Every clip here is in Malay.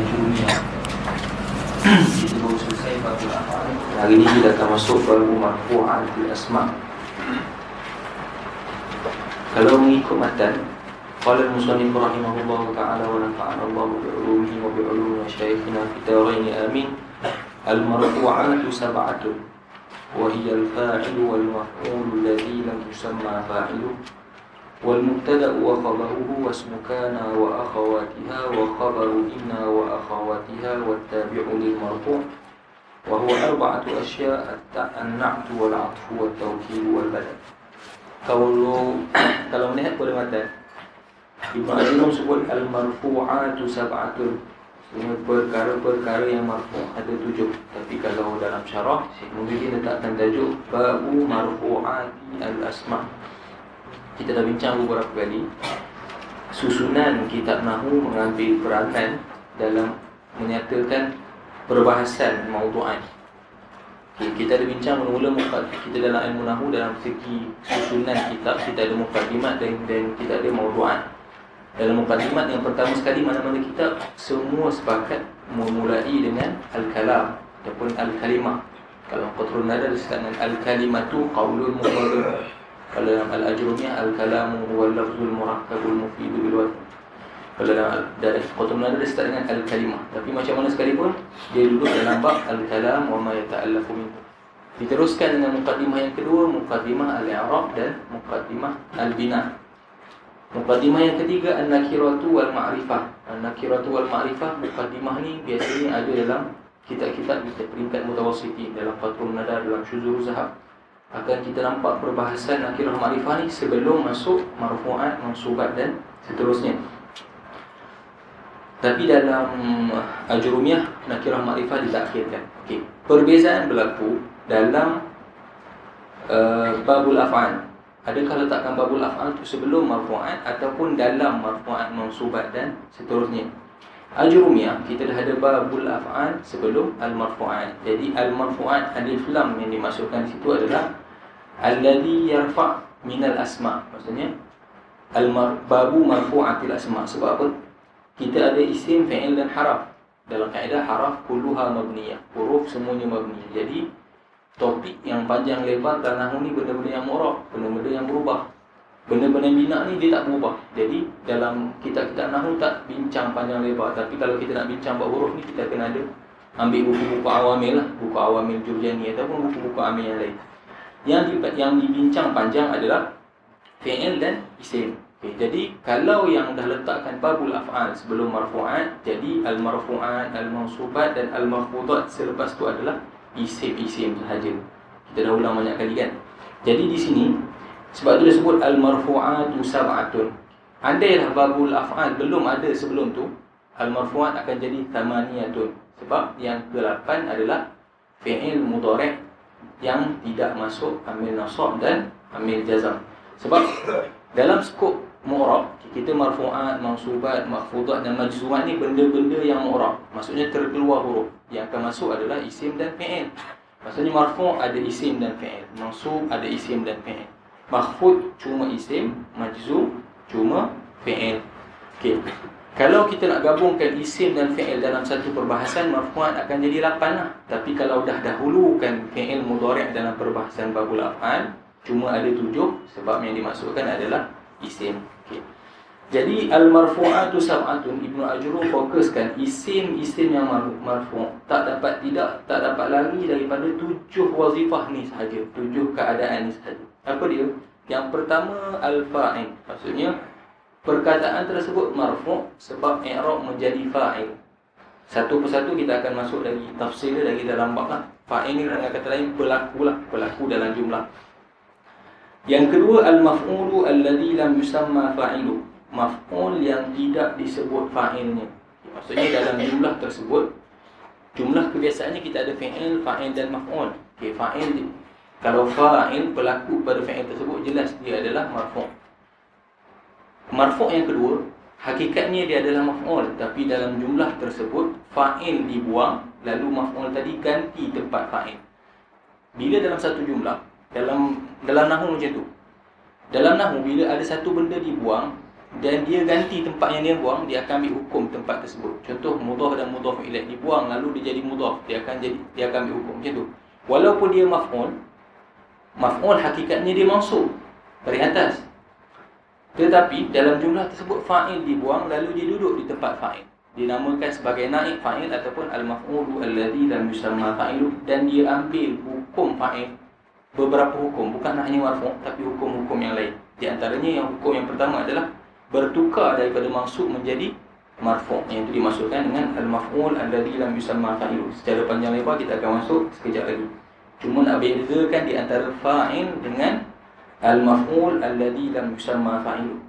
Al-Ajurumiyah. Kita baru selesai bab al-af'al. Hari ini kita akan masuk bab marfu'atul asma'. Kalau mengikut matan, qala al-musannif rahimahullahu ta'ala wa nafa'ana Allahu bi'ulumihi wa bi'ulumi masyayikhina fi darain amin. Al-marfu'atu sab'atun wa hiya al-fa'ilu wal maf'ulu alladhi lam yusamma fa'iluhu والمبتدأ وخبره واسم كان وأخواتها وخبر إن وأخواتها والتابع للمرفوع وهو أربعة أشياء النعت والعطف والتوكيد والبدل. Kalau melihat pada matan, Ibn Ajurrum sebut al-marfu'atu sab'atun, perkara-perkara yang marfu' ada 7. Tapi kalau dalam syarah, Syekh Muhyiddin letakkan tajuk babu marfu'ati al-asma'. Kita dah bincang beberapa kali, susunan kitab Nahwu mengambil peranan dalam menyatakan perbahasan maudu'at. Kita dah bincang mula-mula kita dalam ilmu Nahwu, dalam segi susunan kitab kita ada mukaddimat dan kita ada maudu'at. Dalam mukaddimat yang pertama sekali, mana-mana kitab semua sepakat memulai dengan al-kalam ataupun al-kalimah. Kalau Qatrun Nada disebut dengan al-kalimatu qaulul muqarrar. Kalau dalam Al-Ajurumiyah, al-kalamu huwa al-lafzul murakkabul mufidu bil wazn. Kalau dalam Qatrun Nada disebut dengan al-kalimah. Tapi macam mana sekalipun, dia duduk dalam bab al-kalam wa ma yata'allafu minhu. Diteruskan dengan mukaddimah yang kedua, mukaddimah al-i'rab dan mukaddimah al-bina. Mukaddimah yang ketiga, an-nakiratu wal ma'rifah. An-nakiratu wal ma'rifah, mukaddimah ni biasanya ada dalam kitab-kitab peringkat mutawassiti, dalam Qatrun Nada, dalam Syuzur Zahab. Akan kita nampak perbahasan nakirah ma'rifah ni sebelum masuk marfu'at, mansubat dan seterusnya. Tapi dalam Ajurumiyah, nakirah ma'rifah ditakhirkan. Okey, perbezaan berlaku dalam babul af'al. Adakah letakkan babul af'al tu sebelum marfu'at ataupun dalam marfu'at, mansubat dan seterusnya? Ajurumiyah, kita dah ada babul af'al sebelum al-marfu'at. Jadi al-marfu'at, alif lam yang dimasukkan di situ adalah alladhi yarfa' minal asma'. Maksudnya babu marfu'atil asma'. Sebab apa? Kita ada isim, fi'il dan haraf. Dalam kaedah haraf kulluha mabniyah, huruf semuanya mabni. Jadi topik yang panjang lebar dalam Nahwu ni benda-benda yang mu'rab, benda-benda yang berubah. Benda-benda bina ni dia tak berubah. Jadi dalam kitab-kitab Nahwu tak bincang panjang lebar. Tapi kalau kita nak bincang bab huruf ni, kita kena ada ambil buku-buku awamil lah, buku awamil Jurjani ataupun buku-buku amil yang lain. Yang dibincang panjang adalah fi'il dan isim. Okay, jadi kalau yang dah letakkan babul af'al sebelum marfu'at, jadi al-marfu'at, al-mansubat dan al-mahfudat selepas tu adalah isim-isim sahaja. Kita dah ulang banyak kali kan. Jadi di sini sebab tu dia sebut al-marfu'atu sab'atun. Andailah babul af'al belum ada sebelum tu, al-marfu'at akan jadi thamaniyatun. Sebab yang ke-8 adalah fi'il mudhari' yang tidak masuk amil nasab dan amil jazam. Sebab dalam skop mu'rab, kita marfu'at, mansubat, mahfudat dan majzumat ni benda-benda yang mu'rab. Maksudnya terkeluar huruf. Yang akan masuk adalah isim dan fi'il. Maksudnya marfu' ada isim dan fi'il, mansub ada isim dan fi'il, mahfud cuma isim, majzum cuma fi'il. Okey. Kalau kita nak gabungkan isim dan fi'il dalam satu perbahasan, marfu'at akan jadi 8 lah. Tapi kalau dah dahulukan fi'il mudhari' dalam perbahasan babul af'al, cuma ada 7 sebab yang dimasukkan adalah isim. Okey. Jadi al-marfu'atu sab'atun, Ibnu Ajurrum fokuskan isim-isim yang marfu' tak dapat lari daripada 7 wazifah ni sahaja, 7 keadaan ni sahaja. Apa dia? Yang pertama al-fa'il. Maksudnya perkataan tersebut marfu' sebab i'rab menjadi fa'il. Satu persatu kita akan masuk lagi tafsir dia lagi dalam bab lah. Fa'il ni dengan kata lain pelaku lah, pelaku dalam jumlah. Yang kedua al-maf'ulu alladhi lam yusamma fa'ilu. Maf'ul yang tidak disebut fa'ilnya. Maksudnya dalam jumlah tersebut, jumlah kebiasaannya kita ada fi'il, fa'il dan maf'ul. Okey, fa'il, kalau fa'il pelaku pada fi'il tersebut, jelas dia adalah marfu'. Marfu' yang kedua, hakikatnya dia adalah maf'ul, tapi dalam jumlah tersebut fa'il dibuang, lalu maf'ul tadi ganti tempat fa'il. Bila dalam satu jumlah, dalam Nahwu macam tu. Dalam Nahwu bila ada satu benda dibuang, dan dia ganti tempat yang dia buang, dia akan ambil hukum tempat tersebut. Contoh mudhaf dan mudhaf ilaih dibuang lalu dia jadi mudhaf, dia akan ambil hukum macam tu. Walaupun dia maf'ul hakikatnya dia mansub dari atas. Tetapi dalam jumlah tersebut fa'il dibuang lalu dia duduk di tempat fa'il. Dinamakan sebagai naib fa'il ataupun al-maf'ulu alladhi lam yusamma fa'ilu, dan dia ambil hukum fa'il, beberapa hukum, bukan hanya marfu' tapi hukum-hukum yang lain. Di antaranya yang hukum yang pertama adalah bertukar daripada mansub menjadi marfu', yang itu dimasukkan dengan al-maf'ul alladhi lam yusamma fa'ilu. Secara panjang lebar kita akan masuk sekejap lagi. Cuma nak bedakan di antara fa'il dengan al-maf'ul alladhi lam yusamma fa'ilu.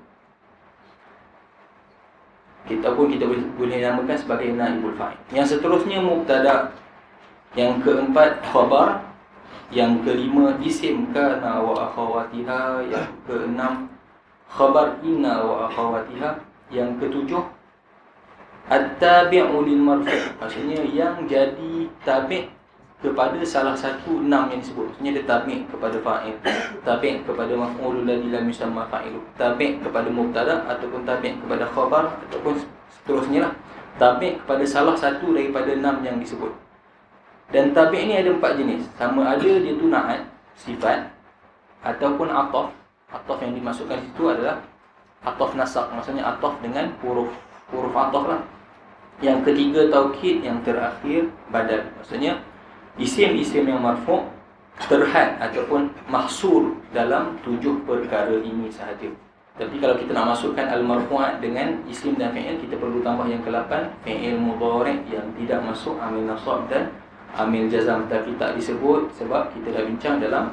Kita boleh namakan sebagai naibul fa'il. Yang seterusnya mubtada', yang keempat khabar, yang kelima isim kana wa akhawatiha, yang keenam khabar inna wa akhawatiha, yang ketujuh at-tabi'u lil marfu', maksudnya yang jadi tabi' kepada salah satu enam yang disebut. Maksudnya dia tabi' kepada fa'il, tabi' kepada maf'ulul ladzi lam yusamma fa'ilu, tabi' kepada mubtada' ataupun tabi' kepada khabar, ataupun seterusnya lah, tabi' kepada salah satu daripada enam yang disebut. Dan tabi' ni ada 4 jenis. Sama ada dia tu na'at, sifat, ataupun ataf. Ataf yang dimasukkan di situ adalah ataf nasaq, maksudnya ataf dengan huruf ataf lah. Yang ketiga taukid, yang terakhir badal. Maksudnya isim-isim yang marfu' terhad ataupun mahsur dalam 7 perkara ini sahaja. Tapi kalau kita nak masukkan al-marfu'at dengan isim dan fi'il, kita perlu tambah yang ke-8, fi'il mudhari' yang tidak masuk amil nasab dan amil jazam, tapi tak disebut sebab kita dah bincang dalam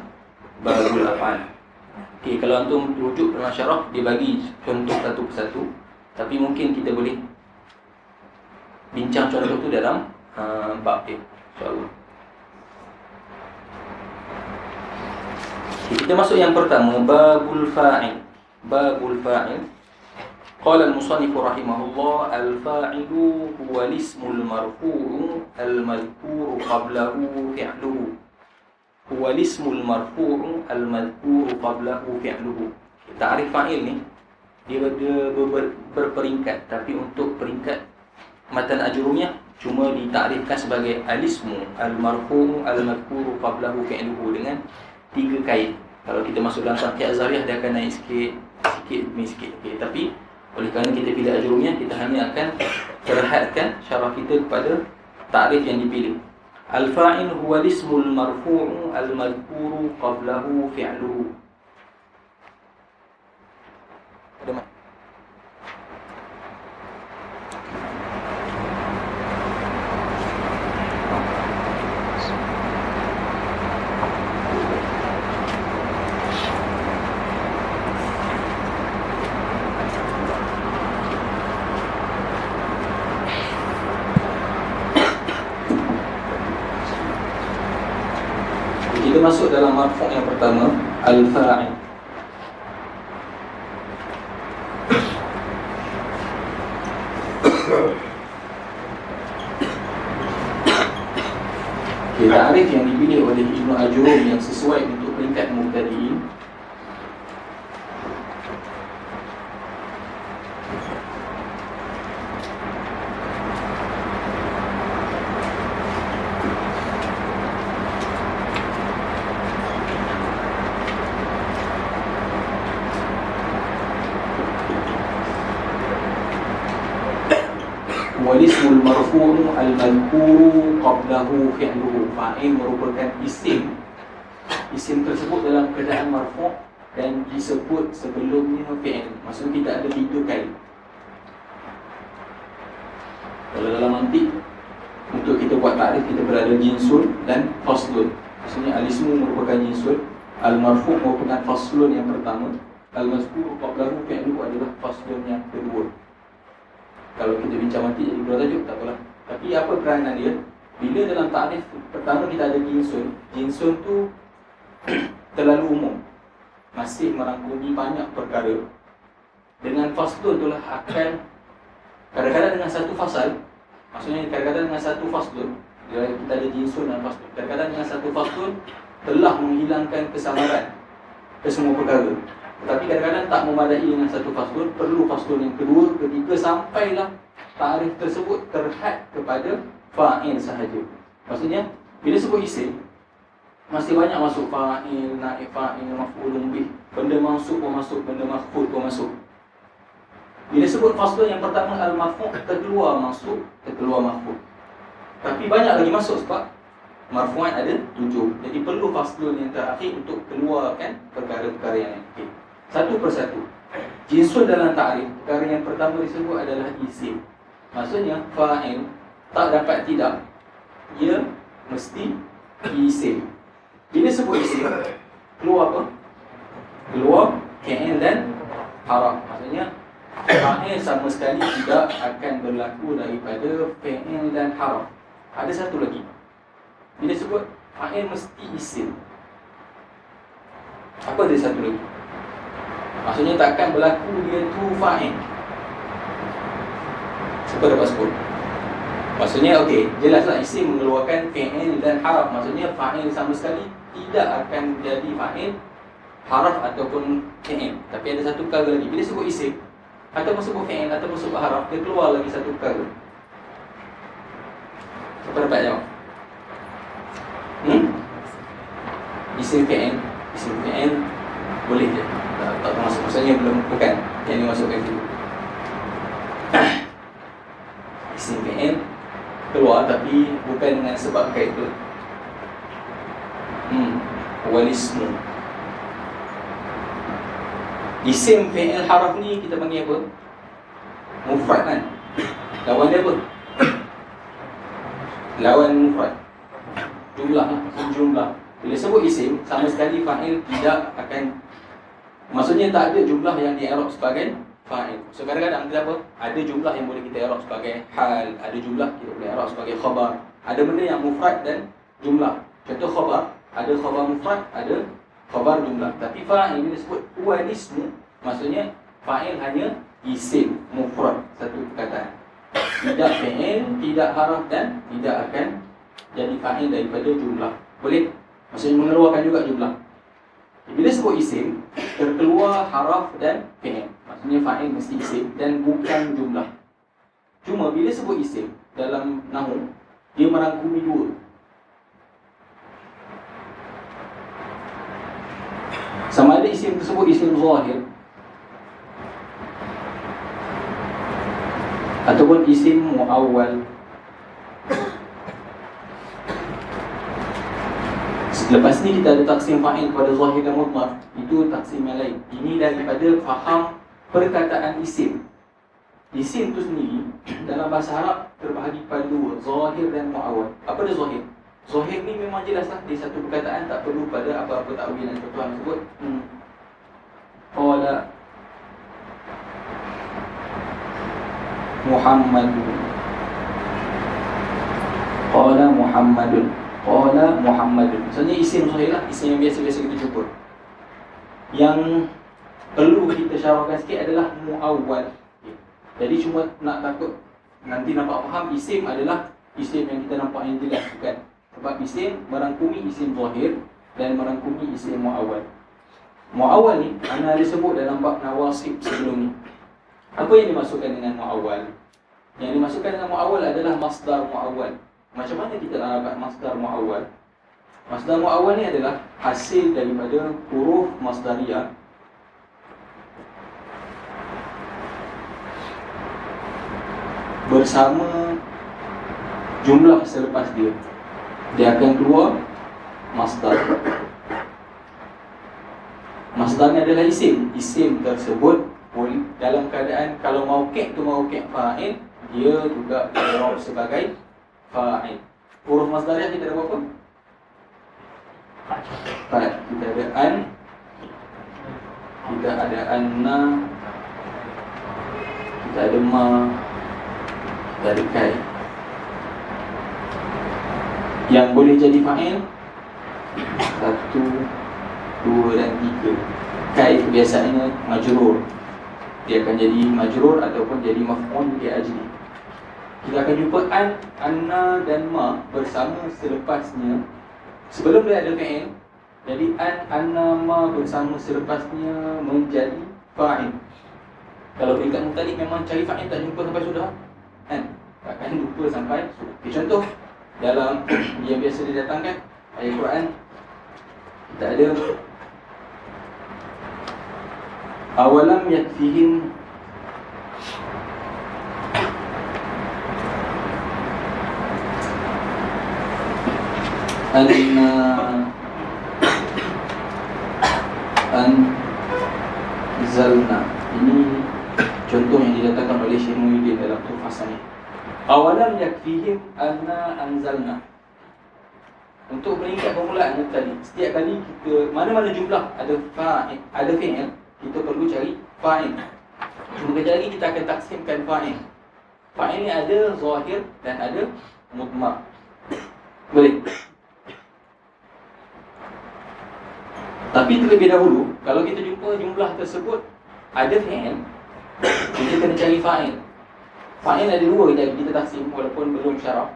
babul af'al. Okey, kalau antum rujuk dalam syarah, dia bagi contoh satu persatu, tapi mungkin kita boleh bincang contoh tu dalam bab dia, insya-Allah. Kita masuk yang pertama, babul fa'il. Babul fa'il. Qala al-musannif rahimahullah, al-fa'ilu huwa al-ismul marfu'u al-madhkuru qablahu fi'luhu. Huwa al-ismul marfu'u al-madhkuru qablahu fi'luhu. Ta'rif fa'il ni dia berperingkat, tapi untuk peringkat matan ajrumiyah cuma ditarifkan sebagai al-ismu al-marfu'u al-madhkuru qablahu fi'luhu dengan 3 kait. Kalau kita masuk dalam Safiyah Azhariyah, dia akan naik sikit demi sikit. Okay. Tapi oleh kerana kita pilih ajrumiyah, kita hanya akan terhadkan syarah kita kepada takrif yang dipilih. Al-fa'il huwa al-ismul marfu'u al-madhkuru qablahu fi'luhu. Ada mak? Kita masuk dalam marfu' yang pertama, al-fa'il. Ta'rif yang dipilih oleh Ibnu Ajurrum yang sesuai untuk peringkat mubtadi'in. Walismul marfu'u al-madhkuru qablahu fi'luhu. Fa'il merupakan isim. Isim tersebut dalam keadaan marfu' dan disebut sebelumnya fi'il. Maksudnya tidak ada 3 kali. Kalau dalam mantik, untuk kita buat takrif, kita berada jinsun dan faslun. Maksudnya al-ismu merupakan jinsun, al-marfu' merupakan faslun yang pertama, al-madhkuru qablahu fi'luhu adalah faslun yang kedua. Kalau kita bincang mati jadi dua tajuk, tak apalah. Tapi apa peranan dia? Bila dalam takrif pertama kita ada jinsun, jinsun tu terlalu umum, masih merangkumi banyak perkara. Dengan faslun itulah akan kadang-kadang dengan satu fasal, maksudnya kadang-kadang dengan satu faslun, kita ada jinsun dan faslun. Kadang-kadang dengan satu faslun telah menghilangkan kesamaran ke semua perkara. Tetapi kadang-kadang tak memadai dengan satu faslun, perlu faslun yang kedua, ketiga, sampailah takrif tersebut terhad kepada fa'il sahaja. Maksudnya, bila sebut isim, masih banyak masuk fa'il, naib fa'il, maf'ulun bih. Benda mansub pun masuk, benda maf'ul pun masuk. Bila sebut faslun yang pertama al-maf'ul, terkeluar mansub, terkeluar maf'ul. Tapi banyak lagi masuk sebab marfu'an ada 7. Jadi perlu faslun yang terakhir untuk keluarkan perkara-perkara yang lain. Okay. Satu persatu. Jinsun dalam ta'rif, perkara yang pertama disebut adalah isim. Maksudnya fa'il tak dapat tidak, ia mesti isim. Bila sebut isim, keluar apa? Keluar fi'il dan haraf. Maksudnya fa'il sama sekali tidak akan berlaku daripada fi'il dan haraf. Ada satu lagi. Bila sebut fa'il mesti isim. Apa dia satu lagi? Maksudnya takkan berlaku dia tu fa'il. Siapa dapat sebut? Maksudnya okey, jelaslah isim mengeluarkan fi'il dan haraf. Maksudnya fa'il sama sekali tidak akan jadi fa'il, haraf ataupun fi'il. Tapi ada satu perkara lagi. Bila sebut isim ataupun sebut fi'il ataupun sebut haraf, dia keluar lagi satu perkara. Siapa dapat jawab? Isim fi'il. Isim fi'il boleh je, tak termasuk. Maksudnya belum, bukan yang dimasukkan itu. Isim fi'il keluar tapi bukan dengan sebab kait tu. Walismu. Isim fi'il haraf ni kita panggil apa? Mufrad kan? Lawan dia apa? Lawan mufrad. Jumlah lah, jumlah. Bila sebut isim, sama sekali fa'il tidak akan, maksudnya tak ada jumlah yang di-i'rab sebagai fa'il. So kadang-kadang kita apa? Ada jumlah yang boleh kita i'rab sebagai hal, ada jumlah kita boleh i'rab sebagai khabar. Ada benda yang mufrad dan jumlah. Contoh khabar, ada khabar mufrad, ada khabar jumlah. Tapi fa'il bila sebut walismu, maksudnya fa'il hanya isim mufrad, satu perkataan. Tidak fi'il, tidak haraf dan tidak akan jadi fa'il daripada jumlah. Boleh? Maksudnya mengeluarkan juga jumlah. Bila sebut isim, terkeluar haraf dan fi'il. Maksudnya fa'il mesti isim dan bukan jumlah. Cuma bila sebut isim dalam nahwu, dia merangkumi dua. Sama ada isim tersebut isim zahir ataupun isim muawwal. Lepas ni kita ada taksim fa'il pada zahir dan mudmar. Itu taksim yang lain. Ini daripada faham perkataan isim. Isim tu sendiri dalam bahasa Arab terbahagi pada dua, zahir dan muawwal. Apa dia zahir? Zahir ni memang jelaslah, dia satu perkataan, tak perlu pada apa-apa ta'wil dan contohan sebut. Qala Muhammadun. Qala Muhammadun. Qala Muhammadun. Maksudnya isim zahir lah, isim yang biasa-biasa kita jumpa. Yang perlu kita syarahkan sikit adalah muawwal. Jadi cuma nak takut nanti nampak faham, isim adalah isim yang kita nampak yang jelas, bukan. Sebab isim merangkumi isim zahir dan merangkumi isim muawwal. Muawwal ni ana disebut dalam bab nawasib sebelum ni. Apa yang dimasukkan dengan muawwal? Yang dimasukkan dengan muawwal adalah masdar muawwal. Macam mana kita nak dapat masdar muawwal? Masdar muawwal ni adalah hasil daripada huruf masdariyah bersama jumlah selepas dia. Dia akan keluar masdar. Masdar ni adalah isim. Isim tersebut dalam keadaan kalau mauqi' tu mauqi' fa'il, dia juga i'rab sebagai fa'il. Huruf masdariyah kita ada berapa? 4. Kita ada an, kita ada anna, kita ada ma, kita ada kai. Yang boleh jadi fa'il 1, 2 dan 3. Kai itu biasanya majrur. Dia akan jadi majrur ataupun jadi maf'ul bi ajli. Kita akan jumpa an, anna dan ma bersama selepasnya. Sebelum dia ada fi'il Jadi anna ma bersama selepasnya menjadi fa'il. Kalau peringkat mutalik memang cari fa'il tak jumpa sampai sudah, kan? Takkan lupa sampai sudah. Okay, contoh dalam yang biasa didatangkan ayat Quran, kita ada awalam yakfihim anzalna. Ini contoh yang didatangkan oleh Syekh Muhyiddin dalam Tuhfah. Awalam yakfihim anna anzalna. Untuk peringkat permulaan tadi, setiap kali kita mana-mana jumlah ada fa'il, ada fi'il, kita perlu cari fa'il. Sekejap lagi kita akan taksimkan fa'il. Fa'il ni ada zahir dan ada mudmar. Boleh. Tapi terlebih dahulu, kalau kita jumpa jumlah tersebut ada fi'il, kita kena cari fa'il. Fa'il ada dua yang kita taksim walaupun belum syarah.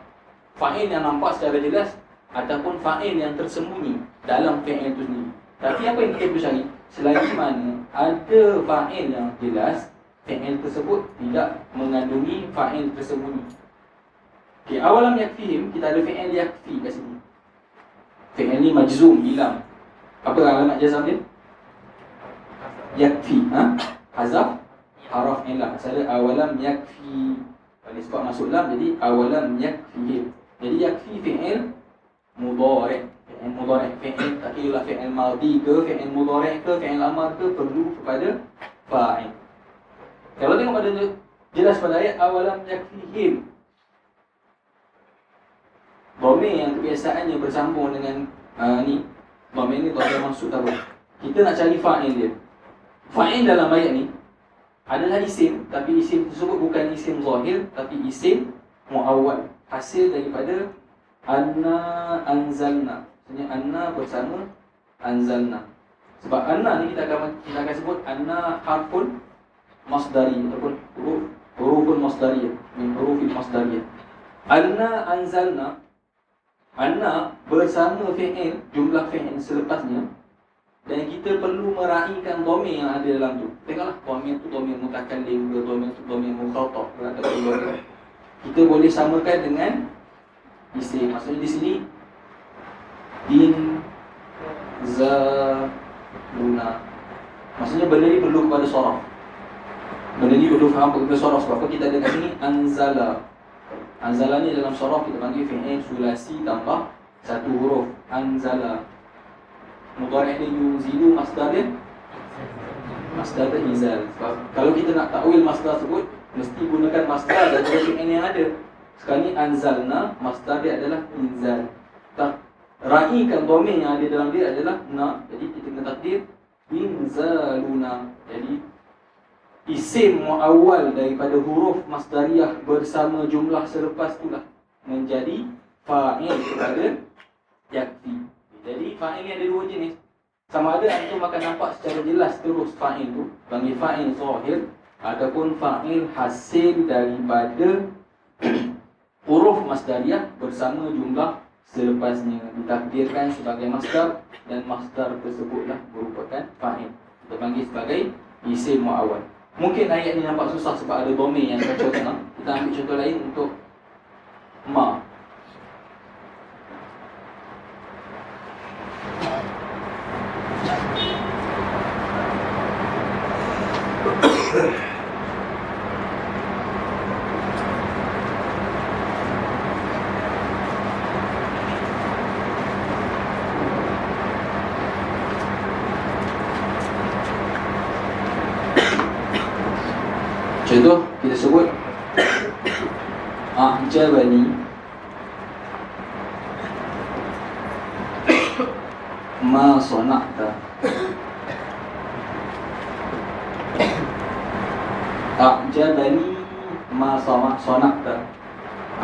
Fa'il yang nampak secara jelas ataupun fa'il yang tersembunyi dalam fi'il itu sendiri. Tapi apa yang kita perlu cari? Selagi mana ada fa'il yang jelas, fi'il tersebut tidak mengandungi fa'il tersembunyi. Okey, awalam yakfihim, kita ada fi'il yakfi kat sini. Fi'il ni majzum, hilang. Apa alamat jazam dia? Yakfi, hazaf haraf ilah. Masalah awalam yakfi. Oleh sebab masuk lam, jadi awalam yakfihim. Jadi yakfi fi'il mudhari'. Fi'il mudhari', fi'il tak kira lah fi'il madhi ke, fi'il mudhari' ke, fi'il amar ke, perlu kepada fa'il. Kalau tengok pada jelas pada ayat awalam yakfihim, dhamir yang kebiasaannya bersambung dengan ni, dhamir ni dhamir maksud apa? Kita nak cari fa'il dia. Fa'il dalam ayat ni adalah isim, tapi isim tersebut bukan isim zahir, tapi isim muawwal, hasil daripada anna anzalna. Maksudnya anna bersama anzalna. Sebab anna ni kita akan sebut anna harfun masdari ataupun hurufun masdariyah, min hurufil masdariyah. Anna anzalna, anna bersama fi'il, jumlah fi'il selepasnya, dan kita perlu meraihkan dhamir yang ada dalam tu. Tengoklah dhamir tu dhamir mutakallim ke, dhamir tu dhamir mukhatab ke, ataupun dhamir. Kita boleh samakan dengan isim. Maksudnya di sini inzaluna. Maksudnya benda ni perlu kepada soraf. Benda ni perlu faham kepada soraf. Sebab apa kita ada kat sini anzala. Anzala ni dalam soraf kita panggil fi'il sulasi tambah satu huruf. Anzala. Mudhari' dia yuzilu, masdar dia masdar dia izal. Sebab kalau kita nak takwil masdar tersebut, mesti gunakan masdar daripada fi'il yang ada. Sekarang ni anzalna, masdar dia adalah inzal. Tak raihkan dhamir yang ada dalam dia adalah na. Jadi kita kena takdir inzaluna. Jadi isim muawwal daripada huruf masdariyah bersama jumlah selepas itulah menjadi fa'il kepada yakfi. Jadi fa'il ni ada dua jenis. Sama ada antum akan nampak secara jelas terus fa'il tu panggil fa'il zahir ataupun fa'il hasil daripada huruf masdariyah bersama jumlah selepasnya ditakdirkan sebagai masdar, dan masdar tersebutlah merupakan fa'il. Kita panggil sebagai isim muawwal. Mungkin ayat ni nampak susah sebab ada dhamir yang kacau tengah. Kita ambil contoh lain untuk ma. Contoh kita sebut a'jabani ma sana'ta. A'jabani ma sana'ta.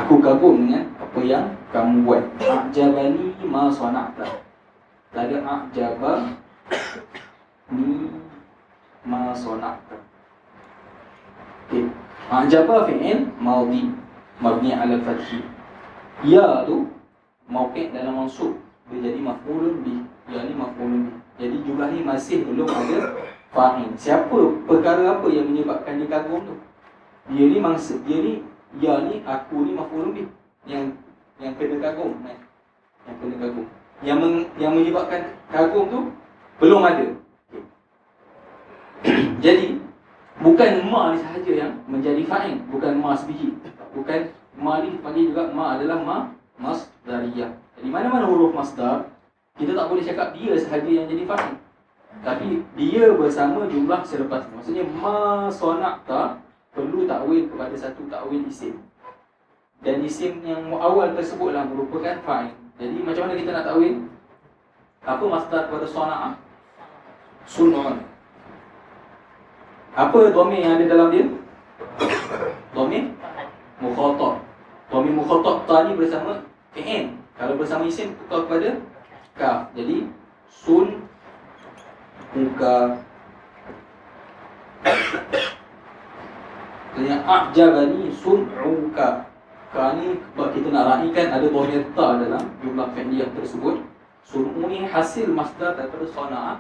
Aku kagum dengan apa yang kamu buat. A'jabani ma sana'ta. Tak ada a'jaba ni ma sana'ta. Okay. A'jaba fi'il madhi mabni 'ala al-fath. Ya tu mauqi' dalam mansub dia jadi maf'ulun bih. Yang ni maf'ulun bih. Jadi jumlah ni masih belum ada fa'il. Siapa, perkara apa yang menyebabkan dia kagum tu? Dia ni ya ni, aku ni maf'ulun bih. Yang kena kagum, kan? Yang kena kagum. Yang menyebabkan kagum tu belum ada. Okay. Jadi bukan ma ni sahaja yang menjadi fa'il, bukan ma sebiji. Bukan ma ni dipanggil juga ma adalah ma masdariyah. Jadi mana-mana huruf masdar, kita tak boleh cakap dia sahaja yang jadi fa'il, tapi dia bersama jumlah selepas. Maksudnya ma sonakta perlu takwil kepada satu takwil isim. Dan isim yang awal tersebutlah merupakan fa'il. Jadi macam mana kita nak takwil? Apa masdar kepada sona'ah? Sun'un. Apa dhamir yang ada dalam dia? Dhamir mukhatab. Dhamir mukhatab tadi bersama fi'il. Kalau bersama isim tukar kepada kaf. Jadi sun muka. Maksudnya a'jabani sun'uka. Ka ni kita nak raikan ada dhamir ta dalam jumlah fi'liyah tersebut. Sun'u ni hasil masdar daripada sana'a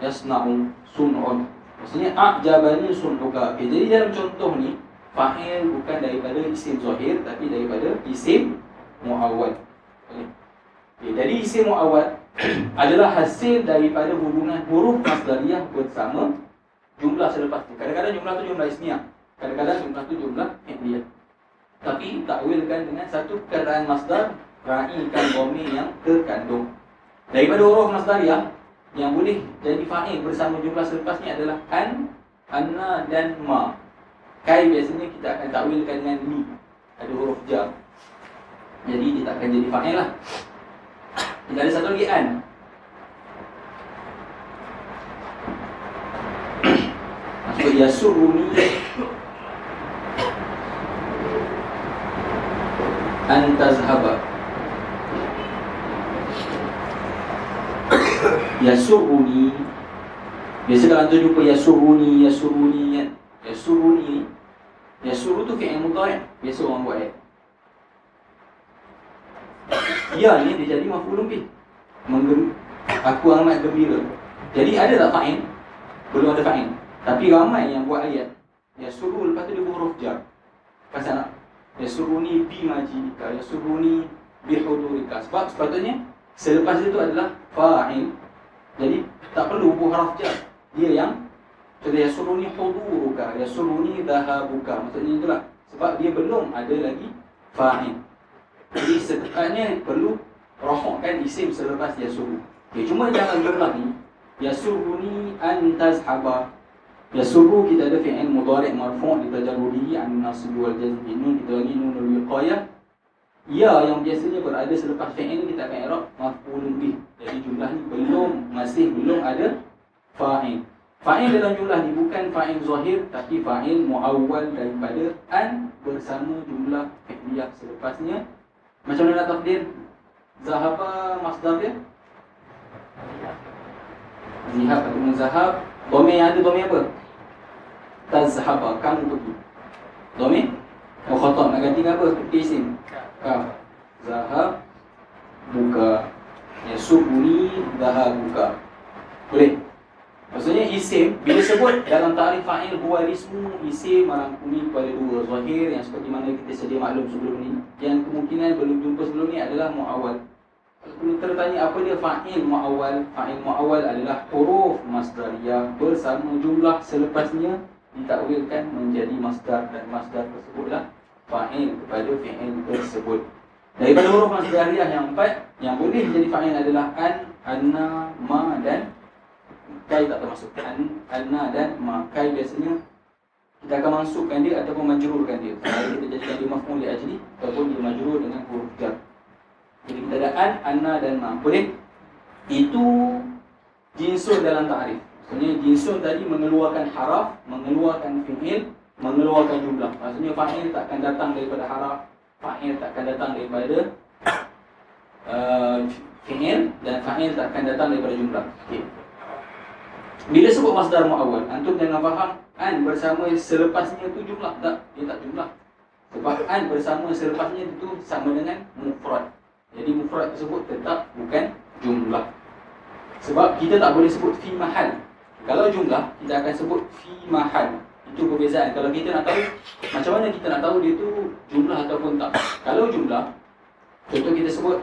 yasna'u sun'un. Maksudnya a'jabani sun'uka. Okay, jadi dalam contoh ni fa'il bukan daripada isim zahir tapi daripada isim mu'awwal. Okay, jadi isim mu'awwal adalah hasil daripada hubungan huruf masdariyah bersama jumlah selepas tu. Kadang-kadang jumlah tu jumlah ismiyah, kadang-kadang jumlah tu jumlah fi'liyah. Tapi takwilkan dengan satu keadaan masdar, ra'ikan dhamir yang terkandung. Daripada huruf masdariyah yang boleh jadi fa'il bersama jumlah selepasnya adalah an, anna dan ma. Kai biasanya kita akan takwilkan dengan ni, ada huruf jar. Jadi dia tak akan jadi fa'il lah. Tidak ada satu lagi an. Maksud yasuruni an tazhaba. Yasuruni. Biasa kalau tu jumpa yasuruni kan. Yasuruni. Yasuru tu fi'il mudhari'. Biasa orang buat ya ni dia jadi maf'ulun bih. Aku amat gembira. Jadi ada tak fa'il? Belum ada fa'il. Tapi ramai yang buat ayat yasuru lepas tu dia huruf jar. Pasal nak yasuruni bi majidika, yasuruni bi hudurika. Sebab sepatutnya selepas itu adalah fa'il. Jadi tak perlu huruf jar. Dia yang contoh yasuruni huduruka, yasuruni dhahabuka. Maksudnya itulah. Sebab dia belum ada lagi fa'il. Jadi setekatnya perlu rafa'kan isim selepas yasuru. Okay, cuma dalam jumlah ni yasuruni an tazhaba. Yasuru kita ada fi'il mudhari' marfu' ditajarrudihi an nasb wal jazm. Nun kita bagi nunul wiqayah. Ya yang biasanya berada selepas fi'il kita akan i'rab maf'ulun bih. Jadi jumlah ni masih belum ada fa'il. Fa'il dalam jumlah ni bukan fa'il zahir tapi fa'il muawwal daripada an bersama jumlah fi'liyah selepasnya. Macam mana nak takdir zahaba masdar dia? Zihab atau muzahab. Dhamir yang ada dhamir apa? Tazhaba, kamu pergi. Dhamir mukhatab nak ganti apa? Isim. Kaf. Zahab buka. Yasubuni zahabuka. Boleh? Maksudnya isim bila sebut dalam ta'rif fa'il huwa ismu, isim merangkumi kepada dua zahir yang seperti mana kita sedia maklum sebelum ni. Yang kemungkinan belum jumpa sebelum ni adalah mu'awwal. Kalau tertanya apa dia fa'il mu'awwal? Fa'il mu'awwal adalah huruf masdariyah bersama jumlah selepasnya ditakwilkan menjadi masdar, dan masdar tersebutlah fa'il kepada fi'il tersebut. Daripada huruf masdariyah yang empat yang boleh jadi fa'il adalah an, anna, ma dan kai tak termasuk. Anna dan ma. Kai biasanya kita akan masukkan dia ataupun majrurkan dia. Kalau kita jadikan dia maf'ul li ajli ataupun dia majrur dengan huruf jar. Jadi kita ada an, anna dan ma. Boleh? Itu jinsun dalam ta'rif. Maksudnya jinsun tadi mengeluarkan haraf, mengeluarkan fi'il, mengeluarkan jumlah. Maksudnya fa'il takkan datang daripada haraf, fa'il takkan datang daripada fi'il, dan fa'il takkan datang daripada jumlah. Okey. Bila sebut masdar mu'awwal, antum jangan faham an bersama selepasnya itu jumlah. Tak, dia tak jumlah. Sebab an bersama selepasnya itu sama dengan mufrad. Jadi mufrad tersebut tetap bukan jumlah. Sebab kita tak boleh sebut fi mahal. Kalau jumlah, kita akan sebut fi mahal. Itu perbezaan. Kalau kita nak tahu, macam mana kita nak tahu dia tu jumlah ataupun tak. Kalau jumlah, contoh kita sebut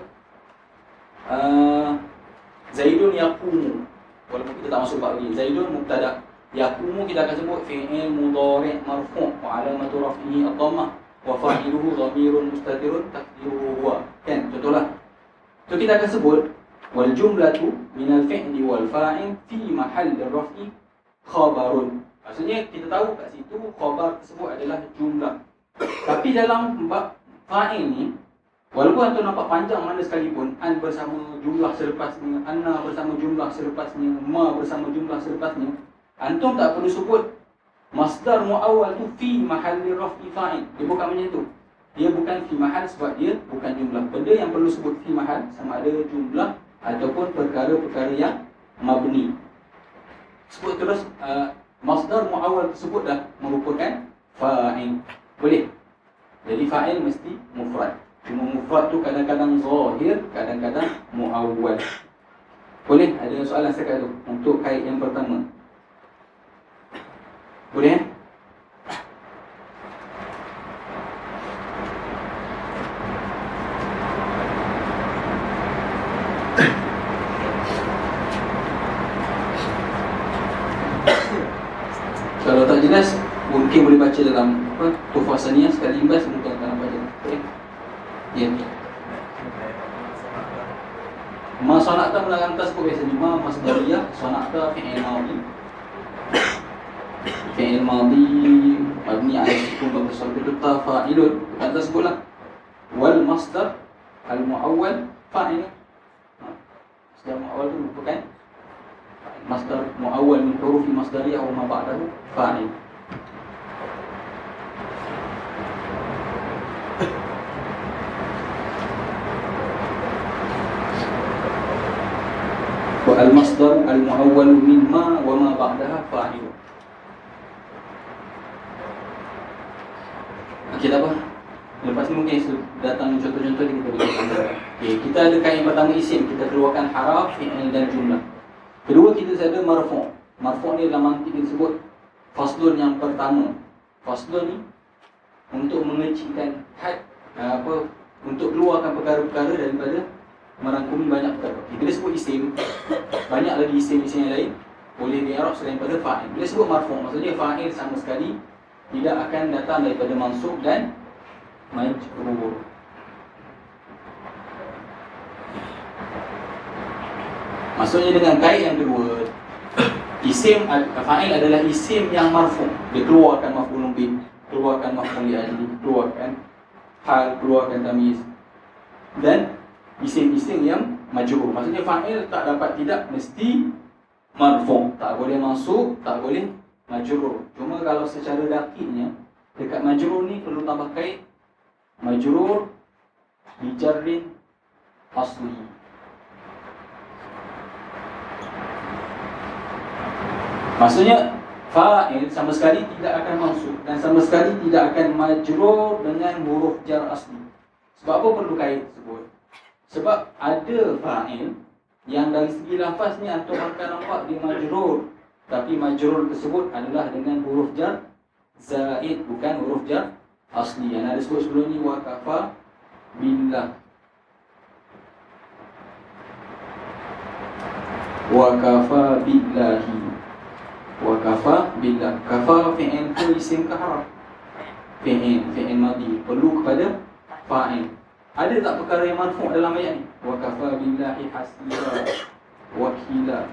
Zaidun yaqumu. Walaupun kita tak masuk bab ni. Zaidun mubtada. Yaqumu kita akan sebut fi'il mudhari' marfu' wa alamatu raf'ihi ad-dhammah wa fa'iluhu dhamirun mustatirun taqdiruhu huwa. Kan? Contohlah. So kita akan sebut wal jumlatu minal fi'li wal fa'il fi mahalli raf'i khabarun. Maksudnya kita tahu kat situ khabar tersebut adalah jumlah. Tapi dalam bab fa'il ni, walaupun antum nampak panjang mana sekalipun, an bersama jumlah selepasnya, anna bersama jumlah selepasnya, ma bersama jumlah selepasnya, antum tak perlu sebut masdar muawwal tu fi mahalli raf'i fa'il. Dia bukan macam tu. Dia bukan fi mahal sebab dia bukan jumlah. Benda yang perlu sebut fi mahal sama ada jumlah ataupun perkara-perkara yang mabni. Sebut terus masdar muawwal tersebut dah merupakan fa'il. Boleh? Jadi fa'il mesti mufrad. Cuma mufrad tu kadang-kadang zahir, kadang-kadang muawwal. Boleh? Ada soalan setakat tu untuk kait yang pertama. Boleh? Kalau tak jelas, mungkin boleh baca dalam Tuhfah Saniyah sekali imbas mungkin akan nampak jelas. Okay. Ya. Ma sana'ta mulakan atas pun biasanya ma masdariyah, sana'ta fi'il madhi. Fi'il madhi mabni 'ala sukun wa tasarruf fa'ilun. Kita sebutlah wal masdar al muawwal fa'il. Masdar muawwal itu merupakan masdar muawwal min huruf masdariyah wa ma ba'dahu fa'il. Wa al masdar al muawwal min ma wa ma ba'daha fa'il. Okey, tak apa. Lepas ni mungkin datang contoh-contoh ni kita boleh tengok. Okey, kita ada kain pertama isim, kita keluarkan haraf, fi'il dan jumlah. Kedua kita ada marfu'. Marfu' ni dalam mantik disebut faslun yang pertama. Faslun ni untuk mengecilkan had untuk keluarkan perkara-perkara daripada merangkumi banyak perkara. Bila sebut isim, banyak lagi isim-isim yang lain boleh di-i'rab selain pada fa'il. Bila sebut marfu', maksudnya fa'il sama sekali tidak akan datang daripada mansub dan majrur. Maksudnya dengan kait yang kedua, isim fa'il adalah isim yang marfu'. Dia keluarkan maf'ulun bih, keluarkan maf'ul li ajli, keluarkan hal, keluarkan tamyiz. Dan isim-isim yang majrur. Maksudnya fa'il tak dapat tidak mesti marfu', tak boleh mansub, tak boleh majrur. Cuma kalau secara dakiknya dekat majrur ni perlu tambah kait majrur bi jarrin asli. Maksudnya fa'il sama sekali tidak akan mansub dan sama sekali tidak akan majrur dengan huruf jar asli. Sebab apa perlu kait tersebut? Sebab ada fa'il yang dari segi lafaz ni antum akan nampak dia majrur, tapi majrur tersebut adalah dengan huruf jar zaid, bukan huruf jar asli. Yang ada sebut sebelum ni wa kafa billah. Wa kafa billahi. Wa kafa billah. Kafa fi'il tu isim ke haraf? Fi'il madhi. Perlu kepada fa'il. Ada tak perkara yang marfu' dalam ayat ni? Wa kafa billahi hasiba wakila.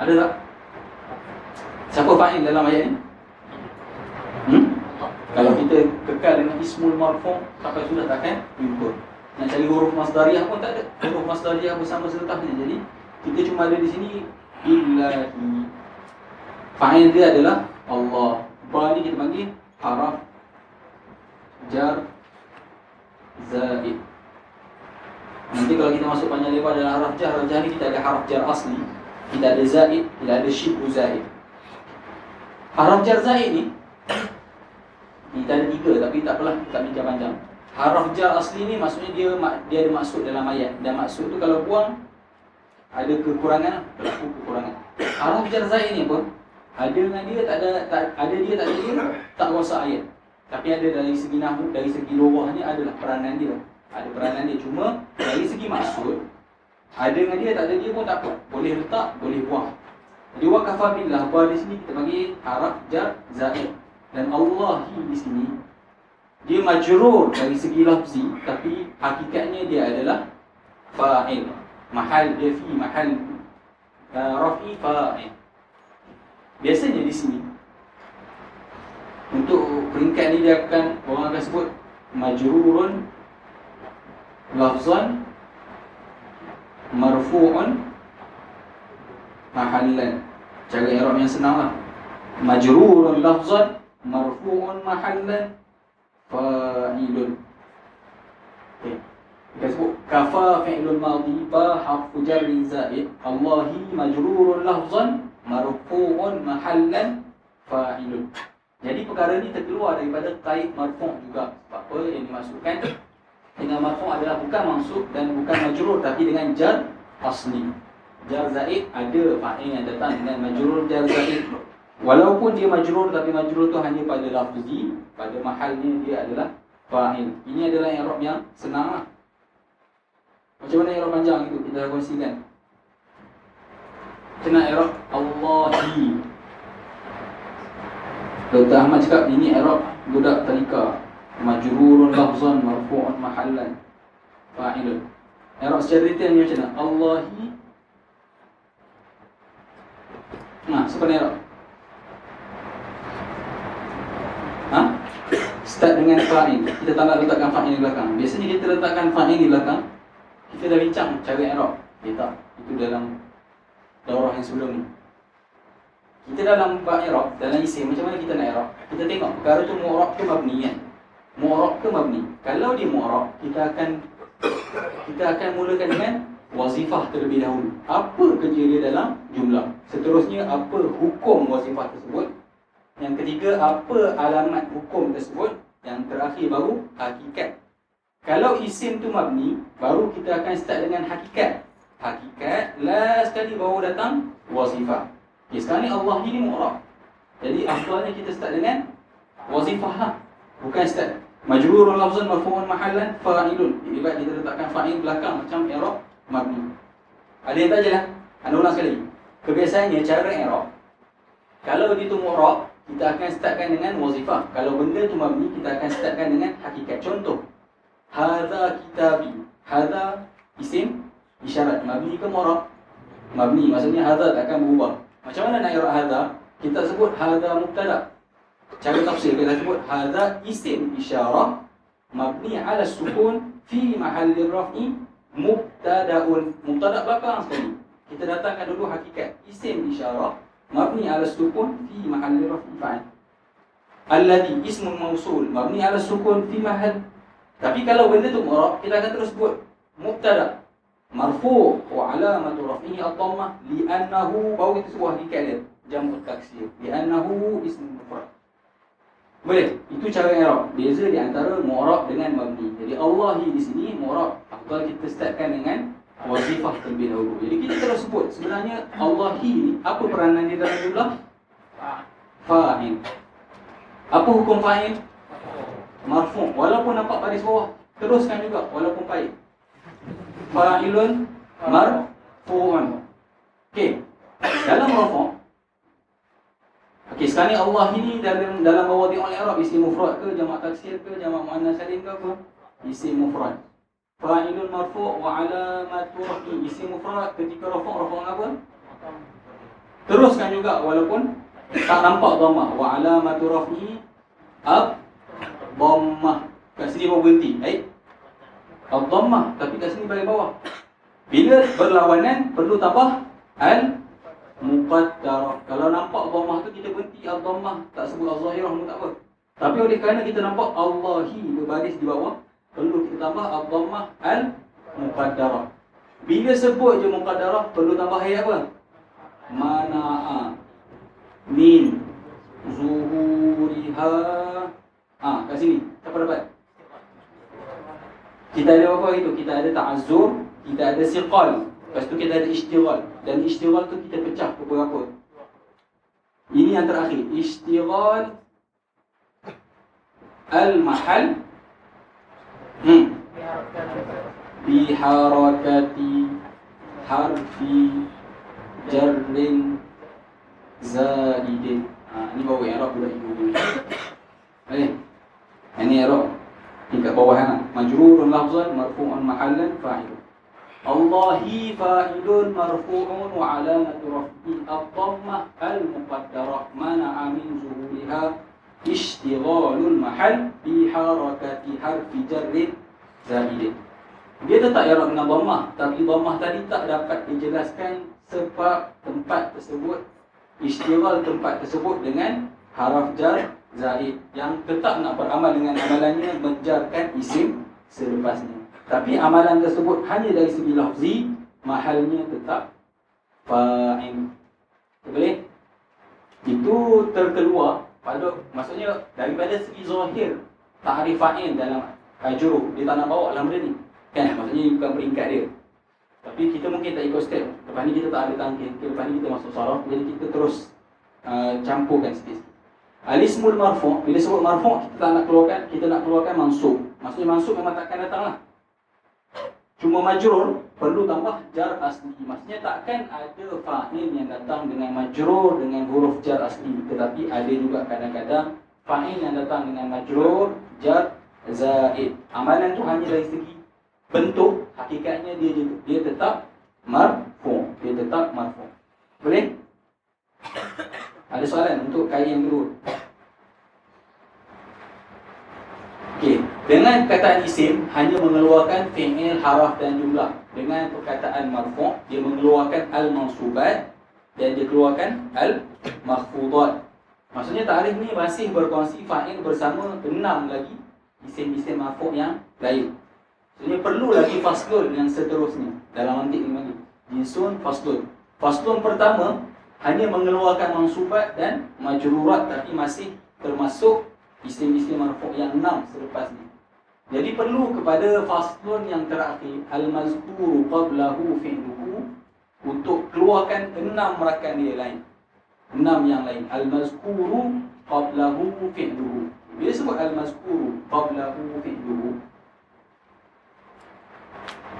Ada tak? Siapa fa'il dalam ayat ni? Kalau kita kekal dengan ismul marfu' sampai sudah takkan jumpa. Nak cari huruf masdariyah pun tak ada. Huruf masdariyah bersama seletahnya. Jadi kita cuma ada di sini billahi. Fa'il dia adalah Allah. Ba ni kita panggil haraf jar zaid. Nanti kalau kita masuk panjang lebar dalam haraf jar ni kita ada haraf jar asli, kita ada zaid, kita ada syibhu zaid. Haraf jar zaid ni kita ada 3 tapi tak apalah, kita bincang panjang. Haraf jar asli ni maksudnya dia ada maksud dalam ayat. Dan maksud tu kalau buang ada kekurangan, berlaku kekurangan. Haraf jar zaid ni apa? Ada dengan dia tak ada, ada dia tak ada dia, tak kuasa ayat. Tapi ada dari segi nahwu, dari segi lughahnya adalah peranan dia. Ada peranan dia, cuma dari segi maksud ada dengan dia tak ada dia pun tak apa. Boleh letak, boleh buang. Jadi wa kafa billah, ba di sini kita bagi haraf jar zaid. Dan Allahi di sini dia majrur dari segi lafzi, tapi hakikatnya dia adalah fa'il. Mahal dia fi mahal rafi fa'il. Biasanya di sini untuk peringkat ni dia orang akan sebut majrurun lafzan marfu'un mahallan. Cara i'rab yang senanglah. Majrurun lafzan marfu'un mahallan fa'ilun. Okey. Kita sebut kafa fi'lul madhi ba harfu jarrin zaid. Allahi majrurun lafzan marfu'un mahallan fa'ilun. Jadi perkara ni terkeluar daripada kait marfu' juga. Sebab apa yang dimasukkan dengan marfu' adalah bukan mansub dan bukan majrur, tapi dengan jar asli. Jar zaid ada fa'il yang datang dengan majrur jar zaid. Walaupun dia majrur, tapi majrur tu hanya pada lafzi, pada mahalnya dia adalah fa'il. Ini adalah i'rab yang senang lah. Macam mana i'rab panjang itu kita kongsikan. Macam mana i'rab Allahi. Dr. Ahmad cakap ini i'rab budak tariqah. Majrurun lafzan marfu'un mahallan fa'ilun. I'rab secara detail ni macam mana? Allahi. Nah, seperti i'rab. Start dengan fa'il. Kita tak nak letakkan fa'il di belakang. Biasanya kita letakkan fa'il di belakang. Kita dah bincang cara i'rab. Tak, itu dalam daurah yang sebelum ni. Kita dalam bab i'rab, dalam isim, macam mana kita nak i'rab? Kita tengok perkara tu mu'rab ke mabni kan? Mu'rab ke mabni? Kalau dia mu'rab, kita akan mulakan dengan wazifah terlebih dahulu. Apa kerja dia dalam jumlah? Seterusnya, apa hukum wazifah tersebut? Yang ketiga, apa alamat hukum tersebut? Yang terakhir baru hakikat. Kalau isim tu mabni, baru kita akan start dengan hakikat. Hakikat, last sekali baru datang wazifah. Okay, sekarang ni Allah ni mu'rab. Jadi afdalnya kita start dengan wazifah lah. Bukan start majrurun lafzan marfu'un mahallan fa'ilun. Ibarat kita letakkan fa'il belakang macam i'rab mabni. Ada yang tak je lah? Anda ulang sekali. Kebiasaannya cara i'rab, kalau dia tu mu'rab, kita akan startkan dengan wazifah. Kalau benda tu mabni, kita akan startkan dengan hakikat. Contoh, hadza kitabi. Hadza isim isyarat. Mabni ke mu'rab? Mabni. Maksudnya hadza tak akan berubah. Macam mana nak i'rab hadza? Kita sebut hadza mubtada. Cara tafsir kita sebut hadza isim isyarah mabni ala sukun fi mahalli raf'i mubtada'un. Mubtada' belakang sekali. Kita datangkan dulu hakikat. Isim isyarah mabni ala sukun fi mahalli raf'i fa'il. Alladhi ismun mausul mabni ala sukun fi mahall. Tapi kalau benda tu mu'rab, kita akan terus sebut mubtada' marfu' wa alamatu raf'ihi ad-dhammah li'annahu, baru kita sebut hakikat dia, jam'ut taksir, li'annahu ismun mufrad. Boleh? Itu cara i'rab. Beza di antara mu'rab dengan mabni. Jadi Allahi di sini mu'rab. Afdal kita startkan dengan wazifah terlebih dahulu. Jadi kita terus sebut sebenarnya Allahi ni apa peranan dia dalam jumlah? Fa'il. Apa hukum fa'il? Marfu'. Walaupun nampak baris bawah, teruskan juga walaupun pahit. Fa'ilun marfu'un. Okey. Dalam rafa'. Okey, sekarang ni Allah ini dalam mawadhi'ul i'rab, isim mufrad ke, jamak taksir ke, jamak muannas salim ke apa? Isim mufrad. Fa'ilun marfu' wa alamatu raf'i, isim mufrad ketika rafa' apa? Teruskan juga walaupun tak nampak dhammah. Wa alamatu raf'i dhammah. Kat sini baru berhenti. Baik. Dhammah, tapi kat sini bagi bawah. Bila berlawanan perlu tambah al-muqaddarah. Kalau nampak dhammah tu kita berhenti al-dhammah, tak sebut al-zahirah pun tak apa. Tapi oleh kerana kita nampak Allahi berbaris di bawah, perlu kita tambah al-dhammah al-muqaddarah. Bila sebut je muqaddarah, perlu tambah ayat apa? Mana'a min zuhuriha. Kat sini siapa dapat? Kita ada apa itu? Kita ada ta'azzur, kita ada siqal. Lepas tu kita ada ishtighal. Dan ishtighal tu kita pecah beberapa. Ini yang terakhir. Ishtighal al-mahal biharakati harfi jarrin zaidin. Ini bawa i'rab pula ibu. Ini i'rab. Ini kat bawah kan. Majrurun lafzan marfu'un mahallan fa'il. Allahi fa'ilun marfu'un wa 'alamatu raf'i ad-dhammah al-muqaddarah mana'a min zuhuriha ishtighalul mahal bi harakati harfi jarrin zaidin. Dia tetap i'rab dengan dhammah, tapi dhammah tadi tak dapat dijelaskan sebab tempat tersebut, ishtighal tempat tersebut dengan haraf jar zaid yang tetap nak beramal dengan amalannya menjarkan isim selepasnya. Tapi amalan tersebut hanya dari segi lafzi, mahalnya tetap fa'il. Boleh? Itu terkeluar pada, maksudnya daripada segi zahir ta'rif fa'il dalam ajruf, dia tak nak bawa dalam benda ni. Kan? Maksudnya ini bukan peringkat dia. Tapi kita mungkin tak ikut step. Lepas ni kita tak ada tangkil. Lepas ni kita masuk saraf. Jadi kita terus campurkan sikit. Al-ismul marfu', bila sebut marfu' kita tak nak keluarkan, kita nak keluarkan mansub. Maksudnya mansub memang takkan datang lah. Cuma majrur perlu tambah jar asli. Maksudnya takkan ada fa'il yang datang dengan majrur dengan huruf jar asli. Tetapi ada juga kadang-kadang fa'il yang datang dengan majrur jar zaid. Amalan tu hanya dari segi bentuk, hakikatnya dia tetap marfu'. Dia tetap marfu'. Boleh? Ada soalan untuk kait yang kedua? Okey, dengan perkataan isim hanya mengeluarkan fi'il, haraf dan jumlah. Dengan perkataan marfu' dia mengeluarkan al-mansubat dan dia keluarkan al-makhfudat. Maksudnya ta'rif ni masih berkongsi fa'il bersama 6 lagi isim-isim marfu' yang lain. Maksudnya perlu lagi faslun yang seterusnya dalam mantik ni lagi. Jinsun faslun. Faslun pertama hanya mengeluarkan mansubat dan majrurat, tapi masih termasuk isim-isim marfu' yang 6 selepas ni. Jadi perlu kepada faslun yang terakhir al-mazkuru qablahu fi'luhu untuk keluarkan 6 rakan dia lain. 6 yang lain. Al-mazkuru qablahu fi'luhu. Bila sebut al-mazkuru qablahu fi'luhu,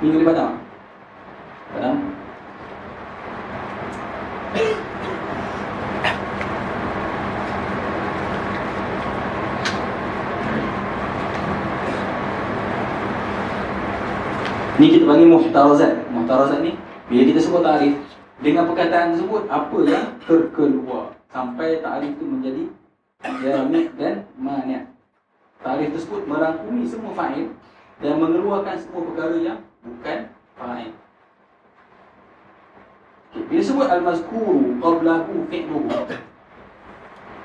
ni boleh padam? Padam? Ni kita panggil muhtarazat. Muhtarazat ni bila kita sebut ta'rif, dengan perkataan tersebut apa yang terkeluar sampai ta'rif itu menjadi jami' dan mani'. Ta'rif tersebut merangkumi semua fa'il dan mengeluarkan semua perkara yang bukan fa'il. Okay. Bila sebut al-mazkuru qablahu fi'luhu,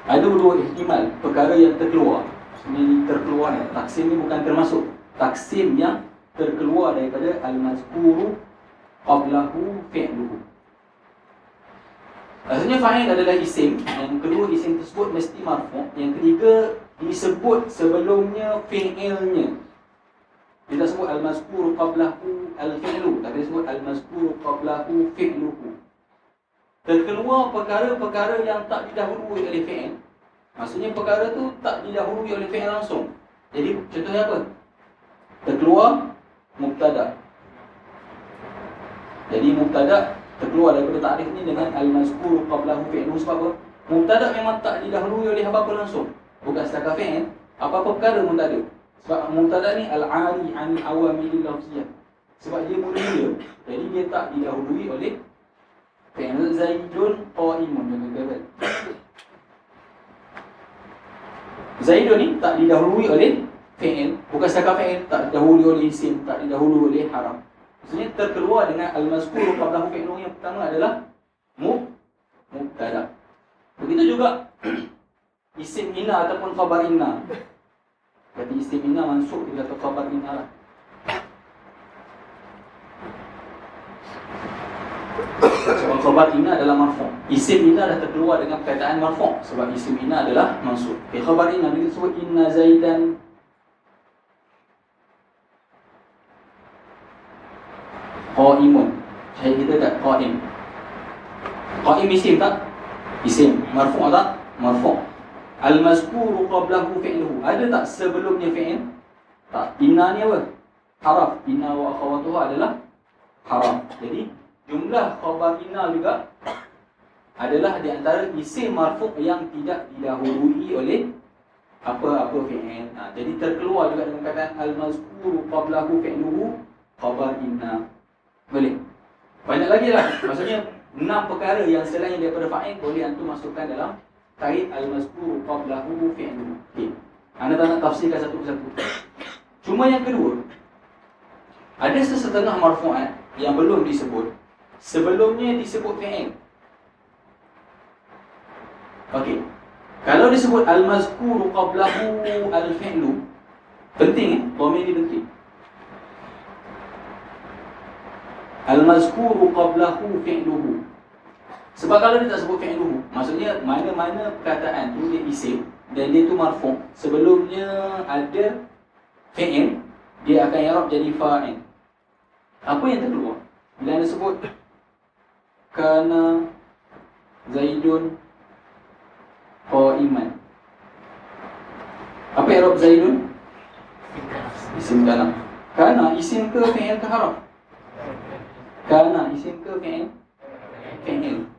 ada dua ihtimal perkara yang terkeluar. Ini terkeluar ni. Taksim ni bukan termasuk. Taksim yang terkeluar daripada al-mazkuru qablahu fi'luhu. Maksudnya fa'il adalah isim. Yang kedua, isim tersebut mesti marfu'. Yang ketiga, disebut sebelumnya fi'ilnya. Dia tak sebut al-mazkuru qablahu al-fi'lu, tapi dia sebut al-mazkuru qablahu fi'luhu. Terkeluar perkara-perkara yang tak didahului oleh fi'il. Maksudnya perkara tu tak didahului oleh fi'il langsung. Jadi contohnya apa? Terkeluar mubtada'. Jadi mubtada' terkeluar daripada ta'rif ni dengan al-mazkuru qablahu fi'luhu. Sebab apa? Mubtada' memang tak didahului oleh apa-apa langsung. Bukan setakat fi'il, apa-apa perkara pun tak ada. Sebab mubtada' ni al-'ali 'anil awamil lafziyah. Sebab dia mula-mula, jadi dia tak didahului oleh fi'il. Zaidun qa'imun. Zaidun ni tak didahului oleh fi'il. Bukan setakat fi'il, tak didahului oleh isim, tak didahului oleh haraf. Maksudnya terkeluar dengan al-mazkuru qablahu fi'luhu. Yang pertama adalah mubtada'. Begitu juga isim inna ataupun khabar inna. Berarti isim inna mansub bila tu khabar inna lah. Sebab khabar inna adalah marfu'. Isim inna dah terkeluar dengan perkataan marfu'. Sebab isim inna adalah mansub. Khabar inna bila disebut inna zaidan Qaimun. Saya kita kat qaim. Qaim isim tak? Isim. Marfu' tak? Marfu'. Al-mazkuru qablahu fi'luhu. Ada tak sebelumnya fi'il? Tak. Inna ni apa? Haraf. Inna wa akhawatuha adalah haraf. Jadi jumlah khabar inna juga adalah di antara isim marfu' yang tidak didahului oleh apa-apa fi'il. Jadi terkeluar juga dengan kataan al-mazkuru qablahu fi'luhu khabar inna. Boleh? Banyak lagi lah. Maksudnya 6 perkara yang selain daripada fa'il boleh antum masukkan dalam kait al-mazkuru qablahu fi'luhu. Okey. Anda tak nak tafsirkan satu persatu. Cuma yang kedua, ada sesetengah marfu'at yang belum disebut. Sebelumnya disebut fi'il. Okey. Kalau disebut al-mazkuru qablahu al-fi'lu, penting dhamir ni penting. Al-mazkuru qablahu fi'luhu. Sebab kalau dia tak sebut fi'luhu, maksudnya mana-mana perkataan tu dia isim dan dia tu marfu', sebelumnya ada fi'il, dia akan i'rab jadi fa'il. Apa yang terkeluar? Bila anda sebut kana Zaidun qa'iman. Apa i'rab Zaidun? Isim kana. Kana isim ke fi'il ke haraf? Kana isim ke fi'il? Fi'il.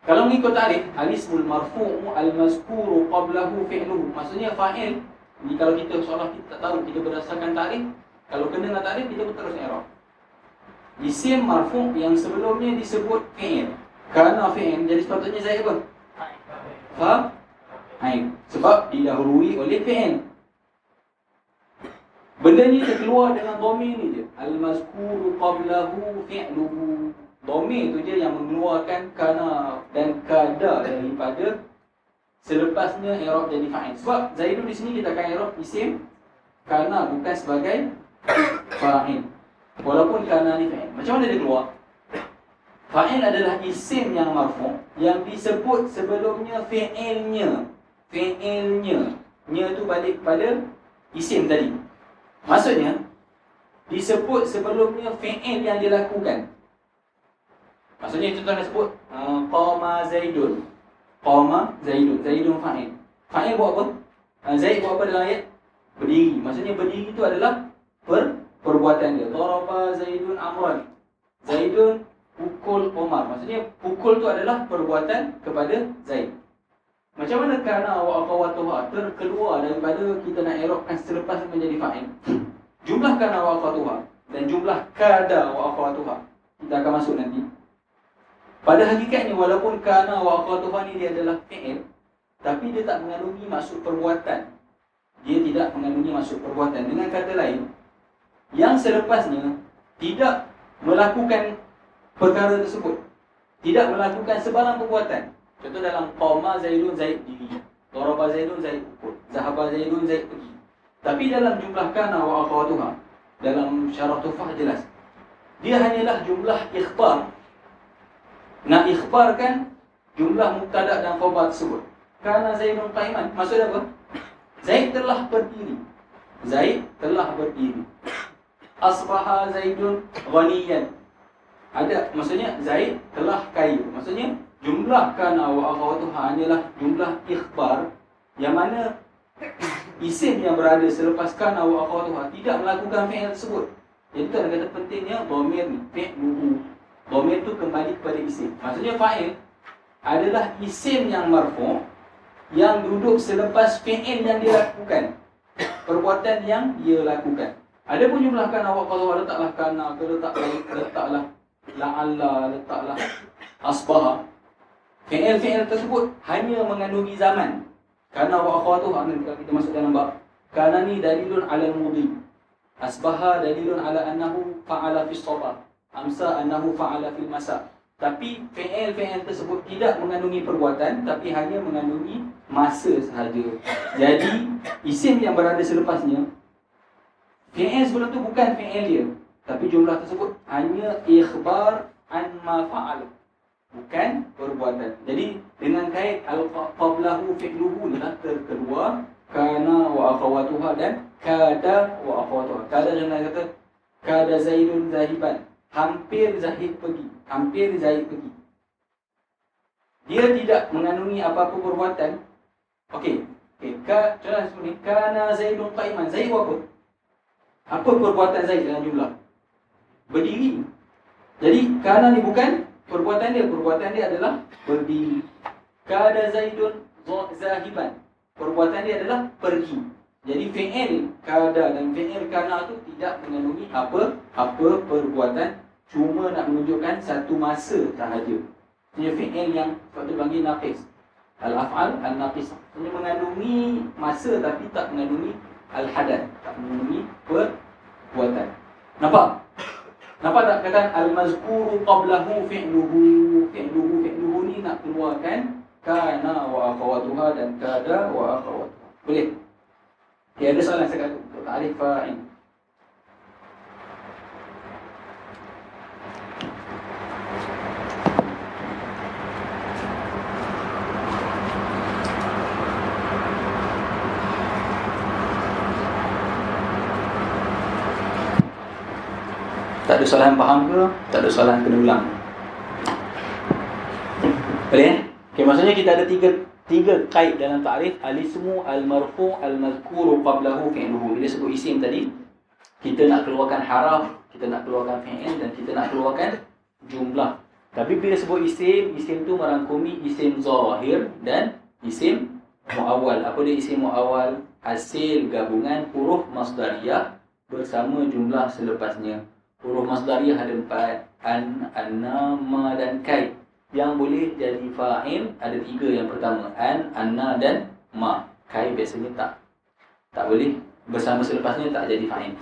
Kalau mengikut tarikh, al-ismul marfu'u al-mazkuru qablahu fi'luhu. Maksudnya fa'il, ni kalau kita seolah kita tak tahu, kita berdasarkan tarikh, kalau kena dengan tarikh kita terus i'rab. Isim marfu' yang sebelumnya disebut fi'il. Kana fi'il, jadi sepatutnya saya apa? Fa'il. Sebab didahului oleh fi'il. Benda ni terkeluar dengan dhamir ni je. Al-mazkuru qablahu fi'luhu. Dhamir tu je yang mengeluarkan kana dan kada daripada selepasnya i'rab jadi fa'il. Sebab Zaidun di sini kita akan i'rab isim kana bukan sebagai fa'il. Walaupun kana ni fa'il. Macam mana dia keluar? Fa'il adalah isim yang marfu' yang disebut sebelumnya fi'ilnya. Fi'ilnya. Nya tu balik kepada isim tadi. Maksudnya disebut sebelumnya fi'il yang dilakukan. Maksudnya contoh nak sebut qama Zaidun. Qama Zaidun. Zaidun fa'il. Fa'il buat apa? Zaid buat apa dalam ayat? Berdiri. Maksudnya berdiri itu adalah perbuatan dia. Daraba Zaidun Amran. Zaidun pukul Umar. Maksudnya pukul itu adalah perbuatan kepada Zaid. Macam mana kana wa akhawatuha terkeluar daripada kita nak i'rabkan selepas menjadi fa'il? Jumlah kana wa akhawatuha dan jumlah kada wa akhawatuha kita akan masuk nanti. Pada hakikatnya walaupun kana wa akhawatuha ni dia adalah fi'il, tapi dia tak mengandungi maksud perbuatan. Dia tidak mengandungi maksud perbuatan. Dengan kata lain, yang selepasnya tidak melakukan perkara tersebut, tidak melakukan sebarang perbuatan. Contoh dalam qama Zaidun, Zaid diri. Daraba Zaidun, Zaid pukul. Zahaba Zaidun, Zaid pergi. Tapi dalam jumlah kana wa akhawatuha, dalam syarah tufah jelas, dia hanyalah jumlah ikhbar. Nak ikhbarkan jumlah mubtada dan khabar tersebut. Kana Zaidun qa'iman. Maksud apa? Zaid telah berdiri. Zaid telah berdiri. Asbaha Zaidun ghaniyan. Ada, maksudnya Zaid telah kaya. Maksudnya jumlah kana wa akhawatuha hanyalah jumlah ikhbar yang mana isim yang berada selepas kana wa akhawatuha tidak melakukan fi'il tersebut. Jadi tu ada kata pentingnya dhamir ni, fi'luhu. Dhamir tu kembali kepada isim. Maksudnya fa'il adalah isim yang marfu' yang duduk selepas fi'il yang dia lakukan, perbuatan yang dia lakukan. Ada pun jumlah kana wa akhawatuha, letaklah kana, letaklah la'alla, letaklah asbaha. Fi'il-fi'il tersebut hanya mengandungi zaman. Kana wa akhawatuha, kalau kita masuk dalam bab, kana ni dalilun 'ala al-mudhi. Asbaha dalilun 'ala annahu fa'ala fi sabah. Amsa annahu fa'ala fil masa. Tapi fi'il-fi'il tersebut tidak mengandungi perbuatan, tapi hanya mengandungi masa sahaja. Jadi isim yang berada selepasnya, fi'il sebelum tu bukan fi'il dia, tapi jumlah tersebut hanya ikhbar an ma fa'al, bukan perbuatan. Jadi dengan kait al-qablahu fi'luhu adalah terkeluar kana wa akhawatuha dan kada wa akhawatuha. Kada jangan kata kada Zaidun zahiban. hampir Zaid pergi. Hampir Zaid pergi. Dia tidak mengandungi apa-apa perbuatan. Okey. Contoh seperti kana Zaidun qa'iman. Zaid apa? Apa perbuatan Zaid dalam jumlah? Berdiri. Jadi kana ni bukan perbuatan dia. Perbuatan dia adalah berdiri. Kada Zaidun zahiban. Perbuatan dia adalah pergi. Jadi fi'il kada dan fi'il kana tu tidak mengandungi apa perbuatan, cuma nak menunjukkan satu masa sahaja. Dia fi'il yang patut panggil naqis. Al-af'al al-naqis. Dia mengandungi masa tapi tak mengandungi al-hadath, tak mengandungi perbuatan. Nampak? Nampak tak kata al-mazkuru qablahu fi'luhu ni nak keluarkan kana wa akhawatuha dan kada wa akhawatuha. Boleh? Okay, ada soalan saya kata untuk ta'rif fa'il. Tak ada soalan faham ke? Tak ada soalan kena ulang. Boleh? Okay, maksudnya kita ada tiga kaid dalam ta'rif. Al-ismu, al-marfu', al-mazkuru qablahu fi'luhu. Bila sebut isim tadi, kita nak keluarkan haraf, kita nak keluarkan fi'il dan kita nak keluarkan jumlah. Tapi bila sebut isim tu merangkumi isim zahir dan isim mu'awwal. Apa dia isim mu'awwal? Hasil gabungan huruf masdariyah bersama jumlah selepasnya. Huruf masdariyah ada 4, an, anna, ma dan kai. Yang boleh jadi fa'il ada 3. Yang pertama an, anna dan ma. Kai biasanya tak boleh. Bersama selepasnya tak jadi fa'il.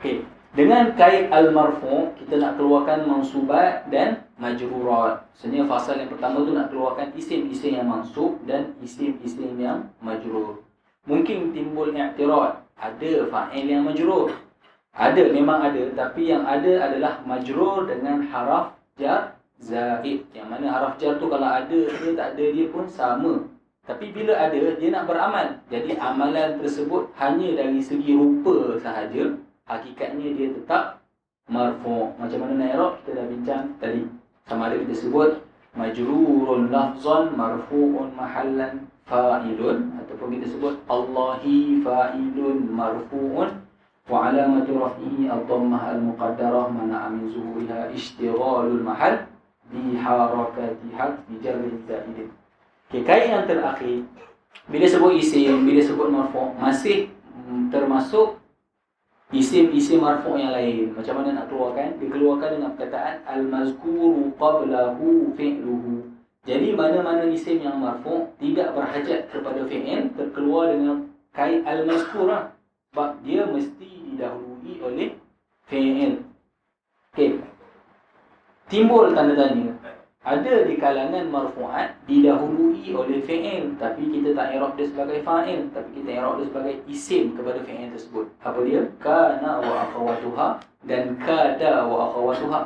Okey. Dengan kai al-marfu' kita nak keluarkan mansubat dan majrurat. Sebenarnya fasal yang pertama tu nak keluarkan isim-isim yang mansub dan isim-isim yang majrur. Mungkin timbul i'tirad, ada fa'il yang majrur. Ada, memang ada, tapi yang ada adalah majrur dengan haraf jar zaid. Yang mana haraf jar tu kalau ada dia tak ada dia pun sama. Tapi bila ada dia nak beramal. Jadi amalan tersebut hanya dari segi rupa sahaja. Hakikatnya dia tetap marfu'. Macam mana nak i'rab kita dah bincang tadi. Sama ada kita sebut majrurun lafzan marfu'un mahallan fa'ilun, ataupun kita sebut Allahi fa'ilun marfu'un wa alamatu raf'ihi ad-dhammah al-muqaddarah mana'a min zuhuriha ishtighalul mahal bi harakati hadfi jarri zaidin. Okey, kaid yang terakhir bila sebut isim, bila sebut marfu' masih termasuk isim-isim marfu' yang lain. Macam mana nak keluarkan? Dikeluarkan dengan perkataan al-mazkuru qablahu fi'luhu. Jadi mana-mana isim yang marfu' tidak berhajat kepada fi'il terkeluar dengan kaid al-mazkur lah. Sebab dia mesti didahului oleh fi'il. Okey. Timbul tanda tanya. Ada di kalangan marfu'at didahului oleh fi'il, tapi kita tak i'rab dia sebagai fa'il, tapi kita i'rab dia sebagai isim kepada fi'il tersebut. Apa dia? Kana wa akhawatuha dan kada wa akhawatuha.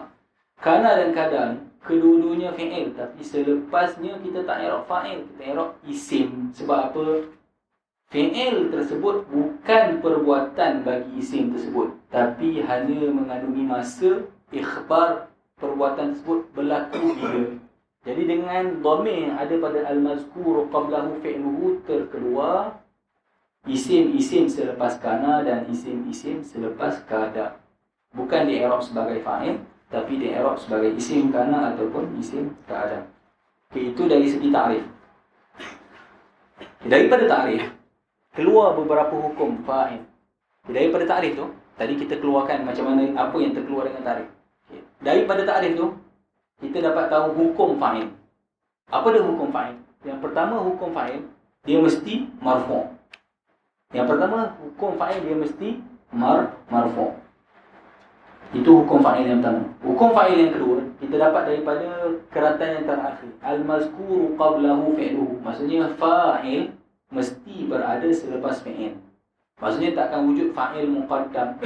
Kana dan kada ni kedua-duanya fi'il, tapi selepasnya kita tak i'rab fa'il, kita i'rab isim. Sebab apa? Fi'il tersebut bukan perbuatan bagi isim tersebut, tapi hanya mengandungi masa ikhbar perbuatan tersebut berlaku bila. Jadi dengan dhamir yang ada pada al-mazkur qablahu fi'luhu terkeluar isim-isim selepas kana dan isim-isim selepas kada. Bukan di i'rab sebagai fa'il, tapi di i'rab sebagai isim kana ataupun isim kada. Okay, itu dari segi ta'rif. Daripada ta'rif keluar beberapa hukum fa'il. Daripada ta'rif tu tadi kita keluarkan macam mana, apa yang terkeluar dengan ta'rif. Daripada ta'rif tu kita dapat tahu hukum fa'il. Apa dia hukum fa'il? Yang pertama, hukum fa'il dia mesti marfu'. Yang pertama, hukum fa'il dia mesti marfu'. Itu hukum fa'il yang pertama. Hukum fa'il yang kedua kita dapat daripada keratan yang terakhir, al-mazkuru qablahu fi'luhu. Maksudnya fa'il mesti berada selepas fi'il. Maksudnya takkan wujud fa'il muqaddam.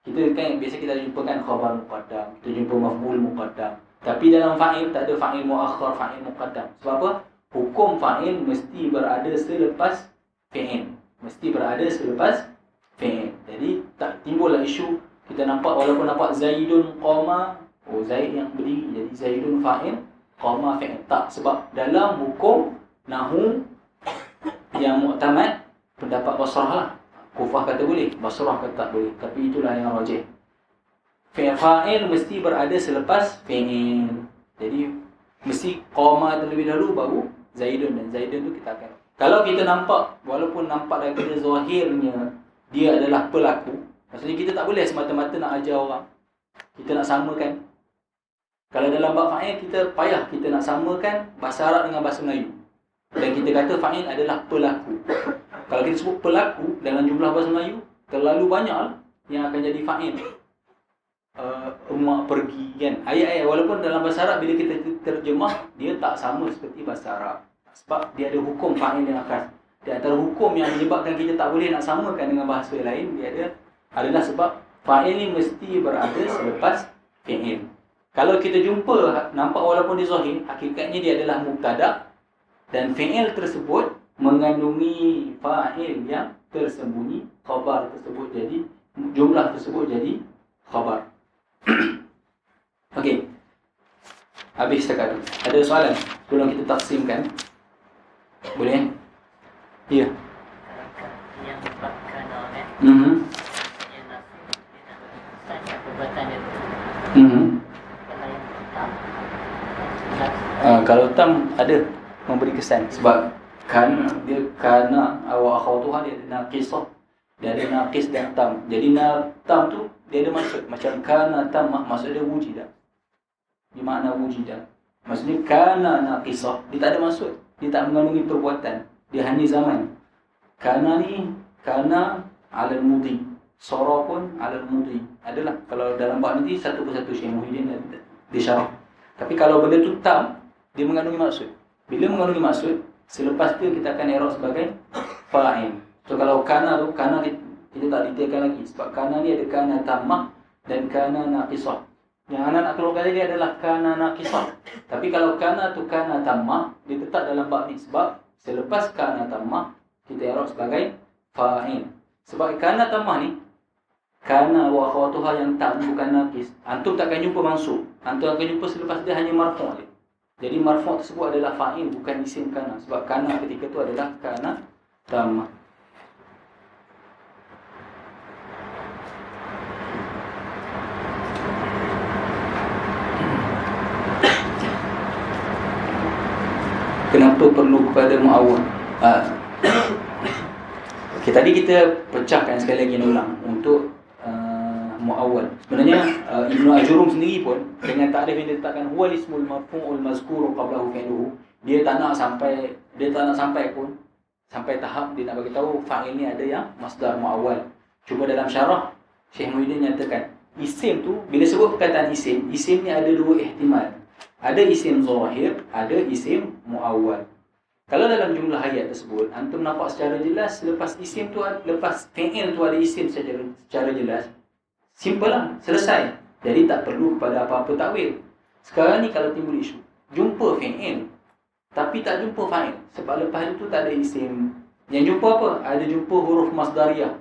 Kita kan biasa kita jumpakan khabar muqaddam, kita jumpa maf'ul muqaddam. Tapi dalam fa'il tak ada fa'il muakhar, fa'il muqaddam. Sebab apa? Hukum fa'il mesti berada selepas fi'il. Mesti berada selepas fi'il. Jadi tak timbullah isu kita nampak, walaupun nampak Zaidun qama, Zaid yang berdiri. Jadi Zaidun fa'il, qama fi'il. Tak, sebab dalam hukum Nahu yang muktamad, pendapat Basrah lah. Kufah kata boleh, Basrah kata tak boleh. Tapi itulah yang rajih. Fi'il fa'il mesti berada selepas fi'il. Jadi mesti qama terlebih dahulu baru Zaidun, dan Zaidun tu kita akan. Kalau kita nampak, walaupun nampak daripada zahirnya dia adalah pelaku, maksudnya kita tak boleh semata-mata nak ajar orang. Kita nak samakan. Kalau dalam bab fa'il kita payah kita nak samakan bahasa Arab dengan bahasa Melayu. Dan kita kata fa'il adalah pelaku. Kalau kita sebut pelaku dalam jumlah bahasa Melayu, terlalu banyaklah yang akan jadi fa'il. Emak pergi kan. Ayat-ayat walaupun dalam bahasa Arab bila kita terjemah, dia tak sama seperti bahasa Arab. Sebab dia ada hukum fa'il yang khas. Di antara hukum yang menyebabkan kita tak boleh nak samakan dengan bahasa lain, dia adalah sebab fa'il ni mesti berada selepas fi'il. Kalau kita jumpa nampak walaupun dia zahir, hakikatnya dia adalah mubtada' dan fi'il tersebut mengandungi fa'il yang tersembunyi, khabar tersebut jadi, jumlah tersebut jadi khabar. Okey. Habis setakat tu. Ada soalan? Tolong kita taksimkan. Boleh? Ya. Yang menyebabkan orang yang nafsu dan perbuatan dia. Kalau tam ada memberi kesan sebab kan dia kana awak akhwatuha dia ada naqisah, dia ada naqis dan tam. Jadi tam tu dia ada maksud macam kana tam, maksud dia wujidah. Di makna wujidah. Maksudnya kana naqisah, dia tak ada maksud. Dia tak mengandungi perbuatan. Dia hanya zaman. Kana ni kana alal mudi. Sara pun alal mudi. Adalah kalau dalam bab nanti satu persatu Syekh Muhyiddin disyarah. Tapi kalau benda tu tam, dia mengandungi maksud. Bila mengandungi maksud, selepas tu kita akan i'rab sebagai fa'il. So kalau kana tu, kana kita tak detailkan lagi sebab kana ni ada kana tammah dan kana naqisah. Yang anak nak keluarkan tadi adalah kana naqisah. Tapi kalau kana tu kana tammah, dia tetap dalam bab ni sebab selepas kana tammah kita i'rab sebagai fa'il. Sebab kana tammah ni kana wa akhwatuha yang tam bukan naqis. Antum takkan jumpa mansub. Antum akan jumpa selepas dia hanya marfu' je. Jadi marfu' tersebut adalah fa'il bukan isim kana. Sebab kana ketika tu adalah kana tammah. Kenapa perlu kepada mu'awwal? Okey, tadi kita pecahkan sekali lagi ulang untuk mu'awwal. Sebenarnya Ibnu Ajurum sendiri pun dengan takrif yang diletakkan huwal ismul marfu'ul mazkuru qablahu fi'luhu, dia tak nak sampai pun sampai tahap dia nak bagi tahu fa'il ni ada yang masdar mu'awwal. Cuma dalam syarah Syekh Muhyiddin nyatakan isim tu bila sebut perkataan isim ni ada dua ihtimal. Ada isim zahir, ada isim mu'awwal. Kalau dalam jumlah ayat tersebut antum nampak secara jelas lepas isim tu, lepas fi'il tu ada isim secara jelas, simple lah, selesai. Jadi tak perlu kepada apa-apa takwil. Sekarang ni kalau timbul isu, jumpa fi'il tapi tak jumpa fa'il, sebab lepas itu tak ada isim. Yang jumpa apa? Ada jumpa huruf masdariyah.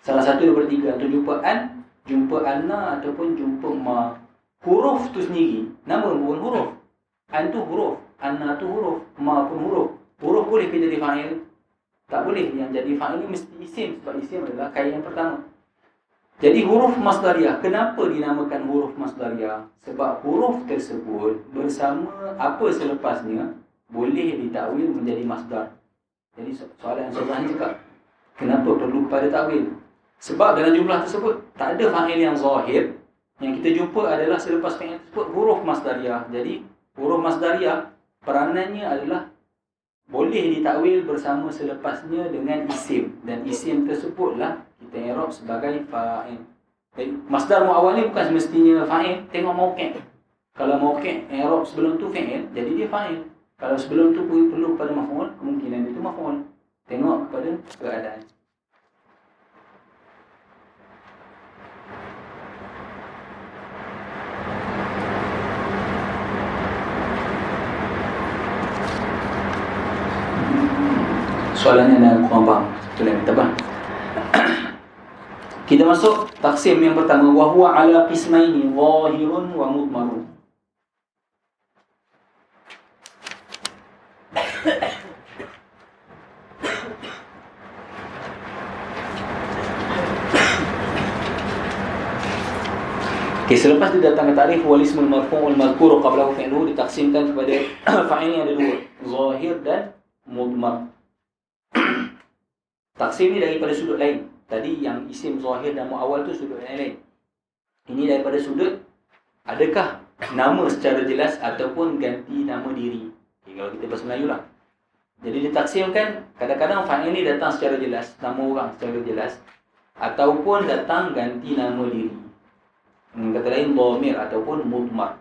Salah satu daripada tiga. Atau jumpa an, jumpa anna ataupun jumpa ma. Huruf tu sendiri, nama pun huruf. An tu huruf, anna tu huruf, ma pun huruf. Huruf boleh ke jadi fa'il? Tak boleh. Yang jadi fa'il ni mesti isim, sebab isim adalah kaidah yang pertama. Jadi huruf masdariyah, kenapa dinamakan huruf masdariyah? Sebab huruf tersebut bersama apa selepasnya boleh ditakwil menjadi masdar. Jadi soalan yang sebenarnya juga, kenapa perlu kepada takwil? Sebab dalam jumlah tersebut tak ada fa'il yang zahir. Yang kita jumpa adalah selepas fi'il tersebut huruf masdariyah. Jadi huruf masdariyah peranannya adalah boleh ditakwil bersama selepasnya dengan isim, dan isim tersebutlah kita i'rab sebagai fa'il. Jadi masdar mu'awwal ni bukan semestinya fa'il. Tengok mauqi'. Kalau mauqi' i'rab sebelum tu fi'il, jadi dia fa'il. Kalau sebelum tu perlu kepada maf'ul, kemungkinan itu maf'ul. Tengok kepada keadaan. Soalannya dah kurang faham. Itulah minta bang. Kita masuk taksim yang pertama, wa huwa ala qismaini zahirun wa mudmarun. Okay, selepas didatangkan ta'rif wal ismul marfu' wal madhkur qablahu fi'luhu, ditaksimkan kepada fa'il yang ada dua, zahir dan mudmar. Taksim ni daripada sudut lain. Tadi yang isim zahir dan muawwal tu sudut yang lain. Ini daripada sudut adakah nama secara jelas ataupun ganti nama diri. Okay, kalau kita bahasa Melayu lah. Jadi ditaksimkan, kadang-kadang fa'il ni datang secara jelas, nama orang secara jelas, ataupun datang ganti nama diri. Kata lain dhamir ataupun mudmar.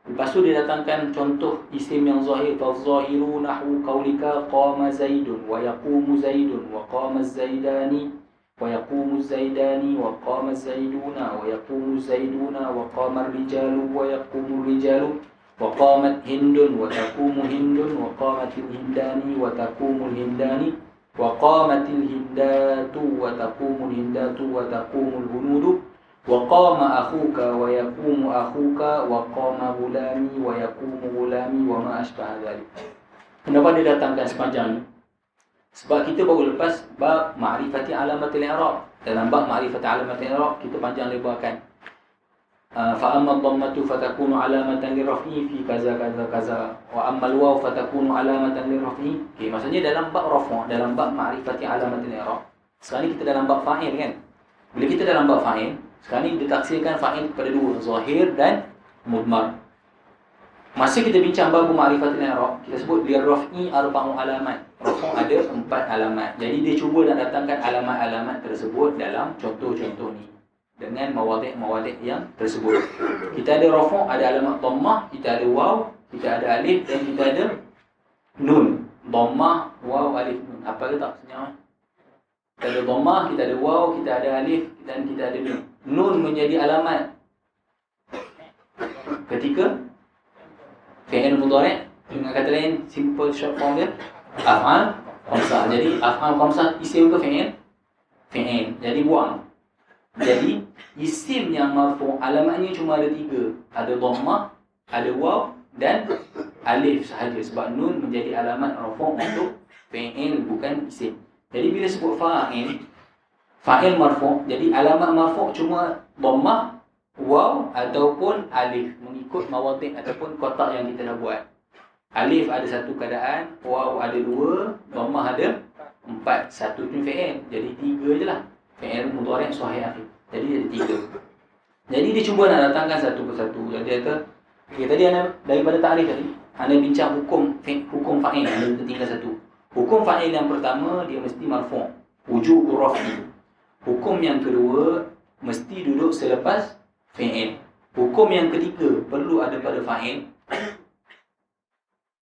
Lepas tu dia datangkan contoh isim yang zahir. Fazahiru nahwu qaulika qama zaidun wa yaqumu zaidun wa qama zaidani wa yaqumu zaidani wa qama zaiduna wa yaqumu zaiduna wa qama rijalu wa yaqumu rijalu wa qamat hindun wa taqumu hindun wa qamatil hindani wa taqumul hindani wa qamatil hindatu wa taqumul hindatu wa taqumul hunudu wa qama akhuka wa yaqumu akhuka wa qama gulami wa yaqumu gulami wa ma asbaha dzalik. Kenapa dia datangkan sepanjang ni? Sebab kita baru lepas bab ma'rifati alamatil i'rab. Dalam bab ma'rifati alamatil i'rab kita panjang lebarkan. Fa amma dhammatu fatakunu alamatan liraf'i fi kaza kaza kaza wa amma al-waw fatakunu alamatan liraf'i. Okey, maksudnya dalam bab rafa', dalam bab ma'rifati alamatil i'rab. Sekarang ni kita dalam bab fa'il kan? Bila kita dalam bab fa'il, sekarang ni ditaksirkan fa'il kepada dua, zahir dan mudmar. Masa kita bincang bab ma'rifatul i'rab, kita sebut dia raf'i arba'u alamat. Rafa' ada 4 alamat. Jadi dia cuba nak datangkan alamat-alamat tersebut dalam contoh-contoh ni dengan mawadih-mawadih yang tersebut. Kita ada rafa', ada alamat dhammah, kita ada waw, kita ada alif dan kita ada nun. Dhammah, waw, alif, nun. Apa ke tak sebenarnya? Kita ada dhammah, kita ada waw, kita ada alif dan kita ada nun. Nun menjadi alamat ketika fi'il mudhari', dengan kata lain simple short form dia af'al khamsah. Jadi af'al khamsah isim ke fi'il? Fi'il. Jadi buang. Jadi isim yang marfu' alamatnya cuma ada 3. Ada dhammah, ada waw dan alif sahaja, sebab nun menjadi alamat rafu' untuk fi'il bukan isim. Jadi bila sebut fa'il marfu', jadi alamat marfu' cuma dhammah, waw ataupun alif, mengikut mawadih ataupun kotak yang kita dah buat. Alif ada 1 keadaan, waw ada 2, dhammah ada 4. Satu tu fi'il, jadi 3 je lah. Fi'il mudhari' sahih akhir. Jadi ada 3. Jadi dia cuba nak datangkan satu persatu. Jadi dia kata, okay, tadi anda daripada ta'rif tadi, anda bincang hukum fa'il, anda tinggal satu. Hukum fa'il yang pertama, dia mesti marfu', wujub raf'i. Hukum yang kedua, mesti duduk selepas fi'il. Hukum yang ketiga, perlu ada pada fa'il,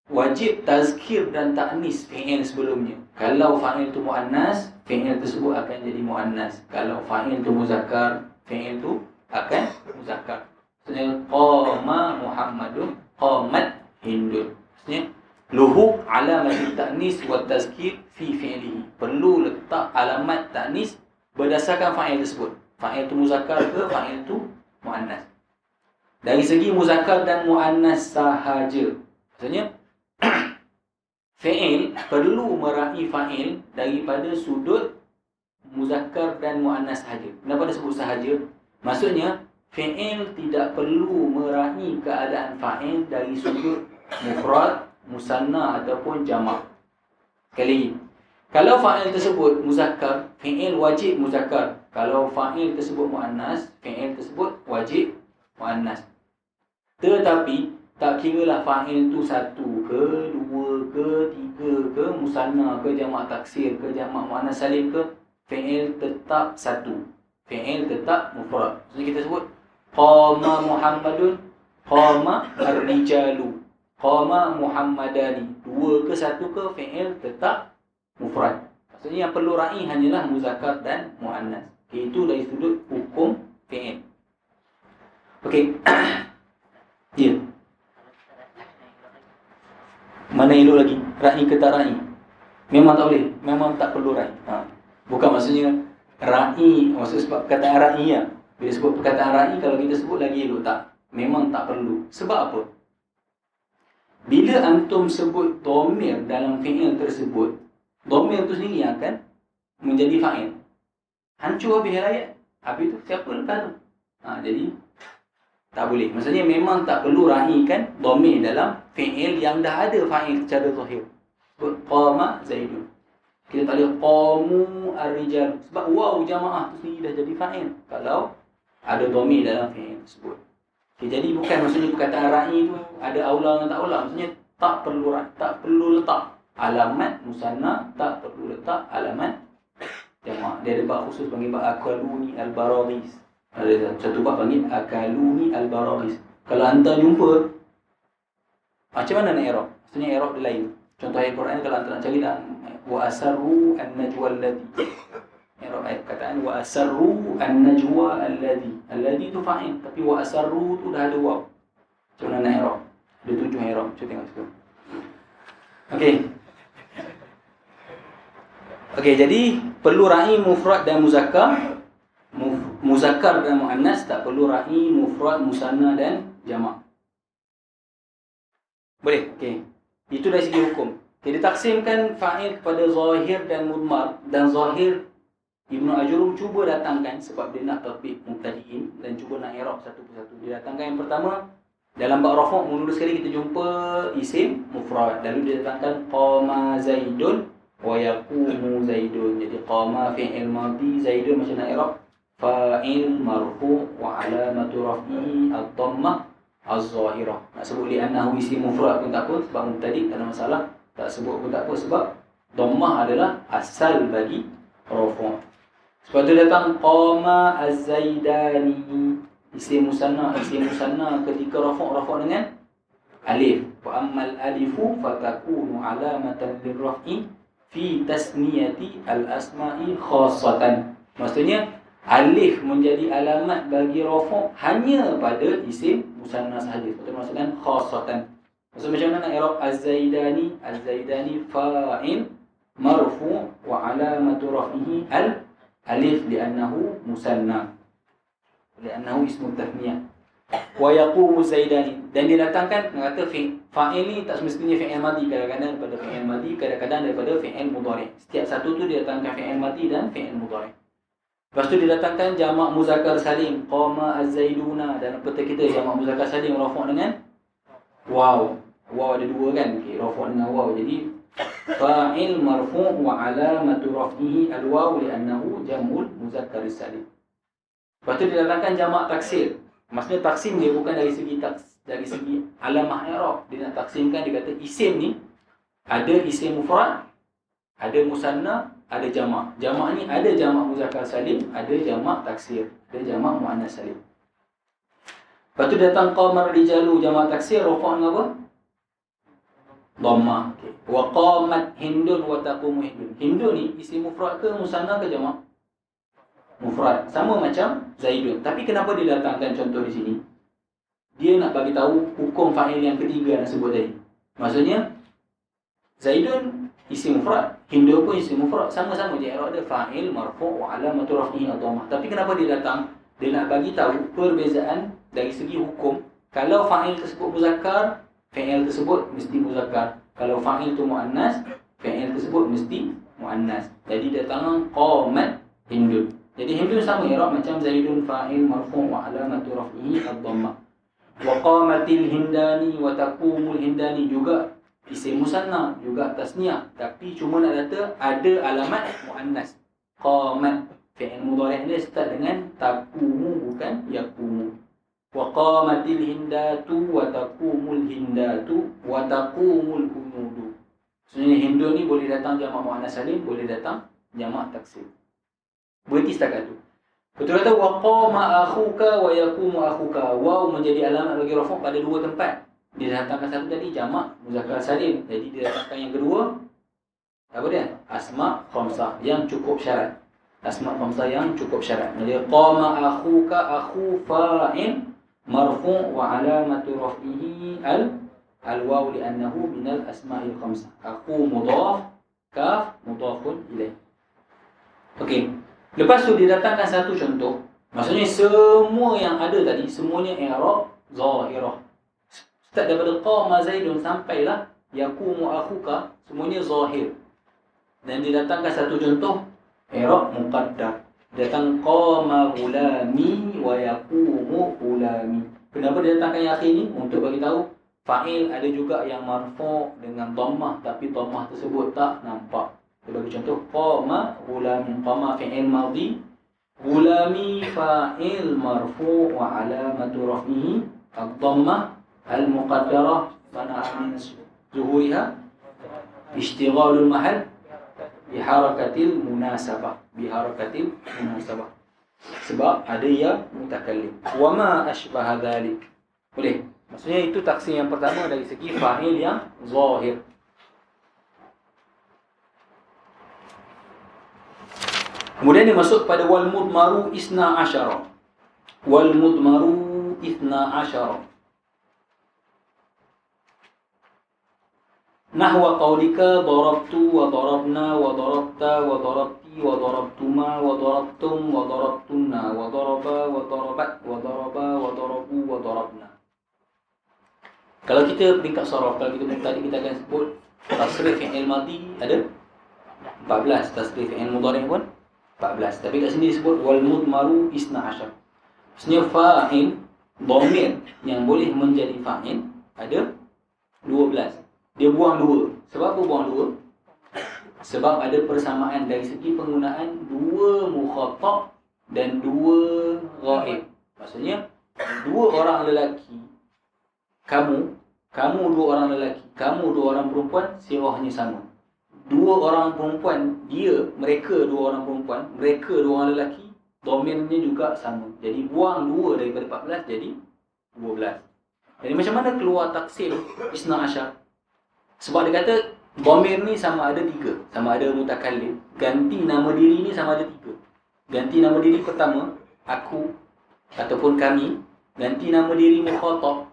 wajib tazkir dan ta'nis fi'il sebelumnya. Kalau fa'il tu muannas, fi'il tersebut akan jadi muannas. Kalau fa'il tu muzakkar, fi'il tu akan muzakkar. Maksudnya qama Muhammadun, qamat Hindun. Maksudnya luhuq alamat ta'nis wa tazkir fi fi'lihi. Perlu letak alamat ta'nis berdasarkan fa'il tersebut. Fa'il tu muzakkar ke fa'il tu muannas. Dari segi muzakkar dan muannas sahaja. Maksudnya fi'il perlu meraih fa'il daripada sudut muzakkar dan muannas sahaja. Kenapa disebut sahaja? Maksudnya fi'il tidak perlu meraih keadaan fa'il dari sudut mufrad, musanna ataupun jamak. Sekali lagi, kalau fa'il tersebut muzakkar, fi'il wajib muzakkar. Kalau fa'il tersebut muannas, fi'il tersebut wajib muannas. Tetapi tak kiralah fa'il tu 1 ke, 2 ke, 3 ke, musanna ke, jamak taksir ke, jamak muannas salim ke, fi'il tetap 1. Fi'il tetap mufrad. Jadi kita sebut qama Muhammadun, qama ar-rijalu, qama Muhammadani. 2 ke 1 ke, fi'il tetap mufrad. Maksudnya yang perlu ra'i hanyalah muzakkar dan muannas. Okay, itu dari sudut hukum fi'il. Okey. Ya. Mana elok lagi? Ra'i ke tak ra'i? Memang tak boleh. Memang tak perlu ra'i. Bukan maksudnya Ra'i, maksud sebab perkataan ra'i ya. Bila sebut perkataan ra'i, kalau kita sebut lagi elok tak? Memang tak perlu. Sebab apa? Bila antum sebut dhamir dalam fi'il tersebut, dhamir tu sendiri yang akan menjadi fa'il. Hancur habis ayat. Habis tu siapa lepas tu? Jadi tak boleh. Maksudnya memang tak perlu ra'ikan dhamir dalam fi'il yang dah ada fa'il secara zahir. Sebut qama Zaidun. Kita tak boleh qamu ar-rijal. Sebab waw jamaah tu sendiri dah jadi fa'il kalau ada dhamir dalam fi'il tersebut. Okay, jadi bukan maksudnya perkataan ra'i tu ada aula dan tak aula. Maksudnya tak perlu letak alamat musanna, tak perlu letak alamat jamak. Dia ada bab khusus panggil bab akaluni al-baradis. Ada satu bab panggil akaluni al-baradis. Kalau anda jumpa, macam mana nak i'rab? Maksudnya i'rab dia lain. Contoh ayat Quran kalau anda nak cari dah, wa asarru an-najwa alladhi. I'rab ayat perkataan wa asarru an-najwa alladhi. Alladhi tu fa'il, tapi wa asarru tu dah ada waw. Macam mana nak i'rab? Ada 7 i'rab. Cuba tengok situ. Okey, jadi perlu ra'i mufrad dan muzakkar. Muzakkar dan muannas, tak perlu ra'i mufrad, musanna dan jamak. Boleh? Okey. Itu dari segi hukum. Okay, ditaksimkan fa'il kepada zahir dan mudmar. Dan zahir Ibnu Ajurum cuba datangkan sebab dia nak tatbiq mubtadi'in dan cuba nak i'rab satu persatu. Dia datangkan yang pertama dalam bab rafa', mula sekali kita jumpa isim mufrad. Lalu dia datangkan qama Zaidun wa yaqumu Zaidun. Jadi qama fi'il madhi, Zaidun macam nak i'rab? Fa'il marfu' wa alamatu raf'ihi ad-dhammah az-zahirah. Nak sebut li'annahu isim mufrad pun tak apa sebab mubtadi' tak ada masalah. Tak sebut pun tak apa sebab dhammah adalah asal bagi rafa'. Sebab tu datang qama az-zaidani, isim musanna ketika rafa' dengan alif. Wa ammal alifu fatakunu alamatan lirraf'i fi tasniyati al-asma'i khassatan. Maksudnya alif menjadi alamat bagi rafa' hanya pada isim musanna sahaja. Sebab tu maksudkan khassatan. Maksud macam mana nak i'rab az-zaidani? Az-zaidani fa'il marfu' wa alamatu raf'ihi al-alif li'annahu musanna. Li'annahu ismu tathniyah. Wa yaqumu zaidani. Dan dia datangkan kata fa'il ni tak semestinya fi'il madhi, kadang-kadang daripada fi'il madhi, kadang-kadang daripada fi'il mudhari'. Setiap satu tu dia datangkan fi'il madhi dan fi'il mudhari'. Lepas tu dia datangkan jamak muzakkar salim, qama az-zaiduna, dan peta kita jamak muzakkar salim rafa' dengan waw. Waw ada dua kan? Okey, rafa' dengan waw. Jadi fa'il marfu' wa alamatu raf'ihi al-waw li'annahu jam'ul muzakkar salim. Lepas tu dia datangkan jamak taksir. Maksudnya taksim dia bukan dari segi alamah i'rab. Dia nak taksimkan, dia kata isim ni ada isim mufrad, ada musanna, ada jamak. Jamak ni ada jamak muzakkar salim, ada jamak taksir, ada jamak muannas salim. Lepas tu datang qamar rijalu, jamak taksir rafa' dengan apa? Dhammah. Okay. Wa qamat hindun wa taqumu hindun. Hindun ni isim mufrad ke musanna ke jamak? Mufrad. Sama macam Zaidun. Tapi kenapa dia datangkan contoh di sini? Dia nak bagi tahu hukum fa'il yang ketiga nak sebut tadi. Maksudnya Zaidun isim mufrad, Hindun pun isim mufrad, sama-sama je i'rab dia fa'il marfu' wa alamatu raf'ihi ad-dhammah. Tapi kenapa dia datang? Dia nak bagi tahu perbezaan dari segi hukum. Kalau fa'il tersebut muzakkar, fi'il tersebut mesti muzakkar. Kalau fa'il tu muannas, fi'il tersebut mesti muannas. Jadi datang qamat Hindun. Jadi Hindun sama i'rab macam Zaidun fa'il marfu' wa alamatu raf'ihi ad-dhammah. Wa qamatil hindani wa taqumul hindani juga isim musanna, juga tasniyah, tapi cuma nak kata ada alamat muannas. Qamat fi'il mudhari' dia start dengan taqumu bukan yaqumu. Wa qamatil hindatu wa taqumul hindatu wa taqumul hunudu. Sebenarnya Hindun ni boleh datang jamak muannas salim, boleh datang jamak taksir. Berhenti setakat tu. Betul kata wa qama akhuka wa yaqumu akhuka. Waw menjadi alamat bagi rafa' pada dua tempat. Dia datangkan satu tadi jamak muzakkar salim. Jadi dia datangkan yang kedua apa dia? Asma' khamsah yang cukup syarat. Asma' khamsah yang cukup syarat. Jadi qama akhuka, akhu fa'il marfu' wa alamatu raf'ihi al-waw li'annahu minal asma'il khamsah. Akhu mudhaf, kaf mudhafun ilaih. Okey. Lepas tu dia datangkan satu contoh. Maksudnya semua yang ada tadi semuanya i'rab zahirah. Start daripada qama Zaidun sampailah yaqumu akhuka, semuanya zahir. Dan dia datangkan satu contoh i'rab muqaddar. Datang qama gulami wa yaqumu gulami. Kenapa dia datangkan yang akhir ni? Untuk bagi tahu fa'il ada juga yang marfu' dengan dhammah, tapi dhammah tersebut tak nampak. Dia bagi contoh qama gulami, qama fi'il madhi, gulami fa'il marfu' wa alamatu raf'ihi ad-dhammah al-muqaddarah mana min zuhuriha ishtighalul mahal biharakatil munasabah, sebab ada ya mutakallim. Wa ma ashbaha dhalik. Boleh. Maksudnya itu taksir yang pertama dari segi fa'il yang zahir. Kemudian dia masuk pada wal mudmaru isna asyara. Wal mudmaru isna asyara. Nahwa qawlika darabtu wa darabna wa darabta wa darabti wa darabtuma wa darabtum wa darabtunna wa daraba wa darabat wa daraba wa darabu wa darabna. Kalau kita peringkat saraf, kalau kita tadi kita akan sebut tasrif fi'il madhi ada 14, tasrif fi'il mudhari' pun 14. Tapi kat sini disebut wal mudmaru isna asyar. Maksudnya fa'il dhamir yang boleh menjadi fa'il ada 12. Dia buang 2. Sebab apa buang 2? Sebab ada persamaan dari segi penggunaan 2 mukhatab dan 2 ghaib. Maksudnya 2 orang lelaki, kamu 2 orang lelaki, kamu 2 orang perempuan, sirahnya sama. 2 orang perempuan, mereka 2 orang perempuan, mereka 2 orang lelaki, domainnya juga sama. Jadi buang 2 daripada 14 jadi 12. Jadi macam mana keluar taksir isna asyar? Sebab dia kata dhamir ni sama ada 3, sama ada mutakallim. Ganti nama diri ni sama ada 3. Ganti nama diri pertama aku ataupun kami, ganti nama diri mukhatab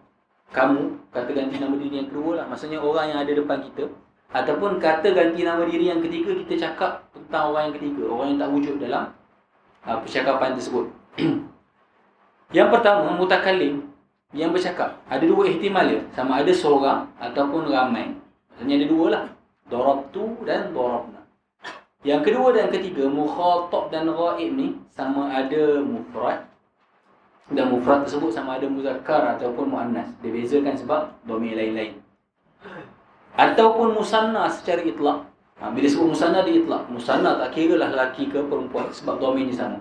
kamu, kata ganti nama diri yang kedua lah, maksudnya orang yang ada depan kita, ataupun kata ganti nama diri yang ketiga, kita cakap tentang orang yang ketiga, orang yang tak wujud dalam percakapan tersebut. Yang pertama mutakallim yang bercakap, ada 2 ihtimal dia, sama ada seorang ataupun ramai. Maksudnya ada 2 lah, darabtu dan darabna. Yang kedua dan ketiga, mukhatab dan ghaib ni sama ada mufrad, dan mufrad tersebut sama ada muzakkar ataupun muannas. Dia bezakan sebab dhamir lain-lain. Ataupun musanna secara itlaq. Bila sebut musanna dia itlaq. Musanna tak kira lah lelaki ke perempuan sebab dhamirnya sama.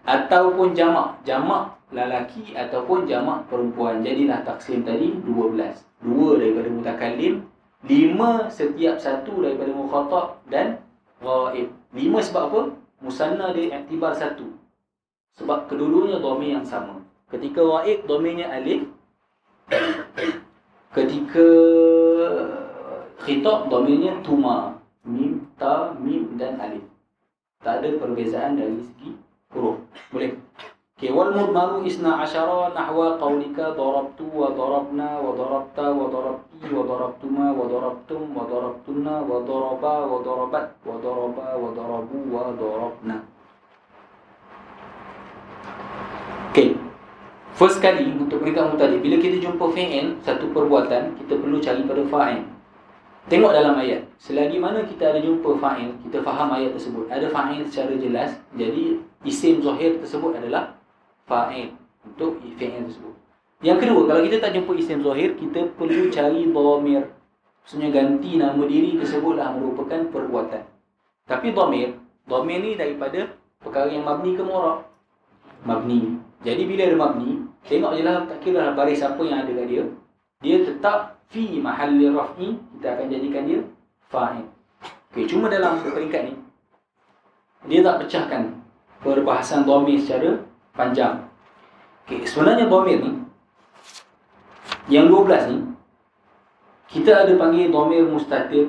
Ataupun jamak, jamak lelaki ataupun jamak perempuan. Jadilah taksim tadi 12. 2 daripada mutakallim, 5 setiap satu daripada mukhatab dan ghaib. 5 sebab apa? Musanna dia iktibar 1. Sebab kedua-duanya dhamir yang sama. Ketika ghaib dhamirnya alif. Ketika khitab dhamirnya tuma, mim, ta, mim dan alif. Tak ada perbezaan dari segi huruf. Boleh. Okay, wal mudmaru isna asyara nahwa qawlika darabtu wa darabna wa darabta wa darabti wa darabtuma wa darabtum wa darabtunna wa daraba wa darabat wa daraba wa darabu wa darabna. Okay. First kali untuk peringkat mutadi, bila kita jumpa fi'il, satu perbuatan, kita perlu cari pada fa'il. Tengok dalam ayat. Selagi mana kita ada jumpa fa'il, kita faham ayat tersebut. Ada fa'il secara jelas. Jadi isim zahir tersebut adalah fa'il untuk fi'il tersebut. Yang kedua, kalau kita tak jumpa isim zahir, kita perlu cari dhamir. Maksudnya ganti nama diri tersebutlah merupakan perbuatan. Tapi dhamir ni daripada perkara yang mabni ke mu'rab? Mabni. Jadi bila ada mabni, tengok je lah, tak kira lah baris apa yang ada kat dia, dia tetap fi mahalli raf'i, kita akan jadikan dia fa'il. Okay, cuma dalam peringkat ni dia tak pecahkan perbahasan dhamir secara panjang. Okay, sebenarnya dhamir ni yang 12 ni kita ada panggil dhamir mustatir,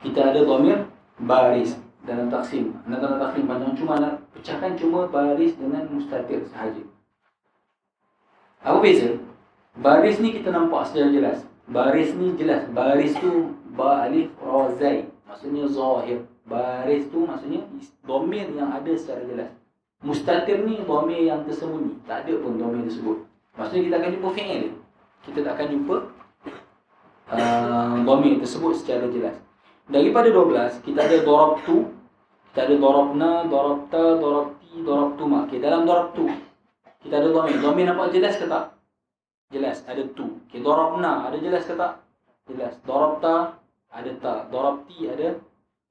kita ada dhamir baris. Dalam taksim, dalam taksim panjang, cuma nak pecahkan cuma baris dengan mustatir sahaja. Apa beza? Baris ni kita nampak secara jelas. Baris ni jelas. Baris tu ba alif ra zai, maksudnya zahir. Baris tu maksudnya dhamir yang ada secara jelas. Mustatir ni dhamir yang tersembunyi, tak ada pun dhamir tersebut. Maksudnya kita akan jumpa fi'il dia. Kita tak akan jumpa dhamir tersebut secara jelas. Daripada 12, kita ada darabtu, kita ada darabna, darabta, darabti, darabtuma. Okey, dalam darabtu kita ada dhamir. Dhamir nampak jelas ke tak? Jelas, ada tu. Okey, darabna ada jelas ke tak? Jelas. Darabta ada tak? Darabti ada.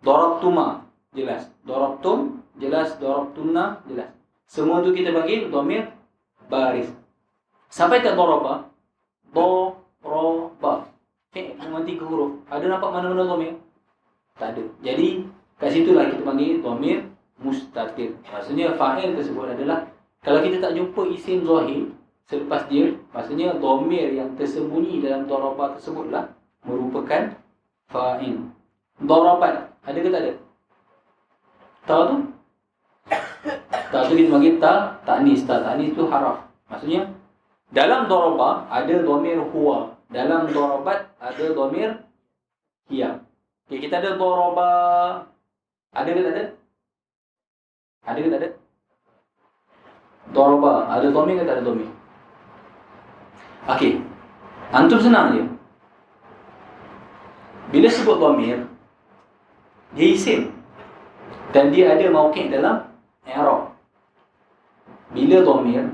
Darabtuma jelas. Darabtum jelas. Darabtunna jelas. Semua tu kita bagi dhamir baris. Sampai ke daraba. Daraba. Memang 3 huruf. Ada nampak mana-mana dhamir? Tak ada. Jadi kat situlah kita panggil dhamir mustatir. Maksudnya fa'il tersebut adalah, kalau kita tak jumpa isim zahir selepas dia, maksudnya dhamir yang tersembunyi dalam daraba tersebutlah merupakan fa'il. Darabat ada ke tak ada? Ta tu? Ta tu kita panggil ta ta'nis. Ta ta'nis tu haraf. Maksudnya dalam daraba ada dhamir huwa, dalam darabat ada dhamir hiya. Okey, kita ada daraba. Ada ke tak ada? Ada ke tak ada? Daraba ada dhamir ke tak ada dhamir? Okey. Antum senang je. Bila sebut dhamir, dia isim dan dia ada mauqi' dalam i'rab. Bila dhamir,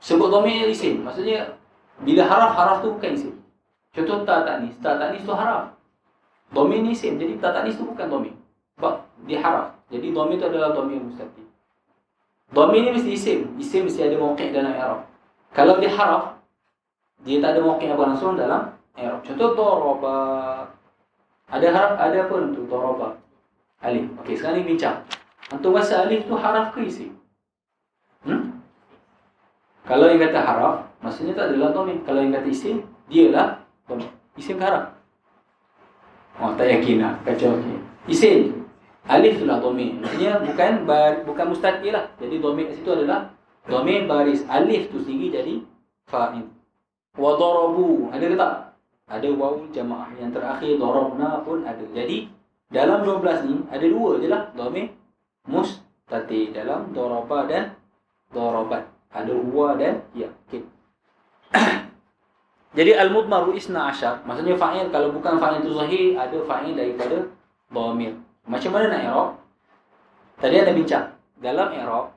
sebut dhamir dia isim. Maksudnya bila haraf tu bukan isim. Contoh ta ta'nis. Ta ta'nis tu haraf. Dhamir ni isim. Jadi ta ta'nis tu bukan dhamir. Sebab dia haraf. Jadi dhamir tu adalah dhamir mustatir. Dhamir ni mesti isim. Isim mesti ada mauqi' dalam i'rab. Kalau dia haraf, dia tak ada mauqi' apa langsung dalam i'rab. Contoh daraba. Ada haraf, ada apa tu? Daraba. Alif. Okey, sekarang ni bincang. Antum rasa alif tu haraf ke isim? Kalau yang kata haraf, maksudnya tak adalah dhamir. Kalau yang kata isim, dialah dhamir. Isim ke haraf? Oh, tak yakin lah. Kacau. Okay. Isim. Alif tu lah dhamir. Maksudnya bukan mustatir lah. Jadi dhamir kat situ adalah dhamir baris. Alif tu sendiri jadi fa'il. Wa darabu. Ada ke tak? Ada wawu jamaah. Yang terakhir darabna pun ada. Jadi dalam 12 ni ada 2 je lah dhamir mustatir. Dalam daraba dan darabat. Ada huwa dan ya. Okey. Jadi al-mudmaru isna asyar. Maksudnya fa'il, kalau bukan fa'il tu zahir, ada fa'il daripada dhamir. Macam mana nak i'rab? Tadi ada bincang. Dalam i'rab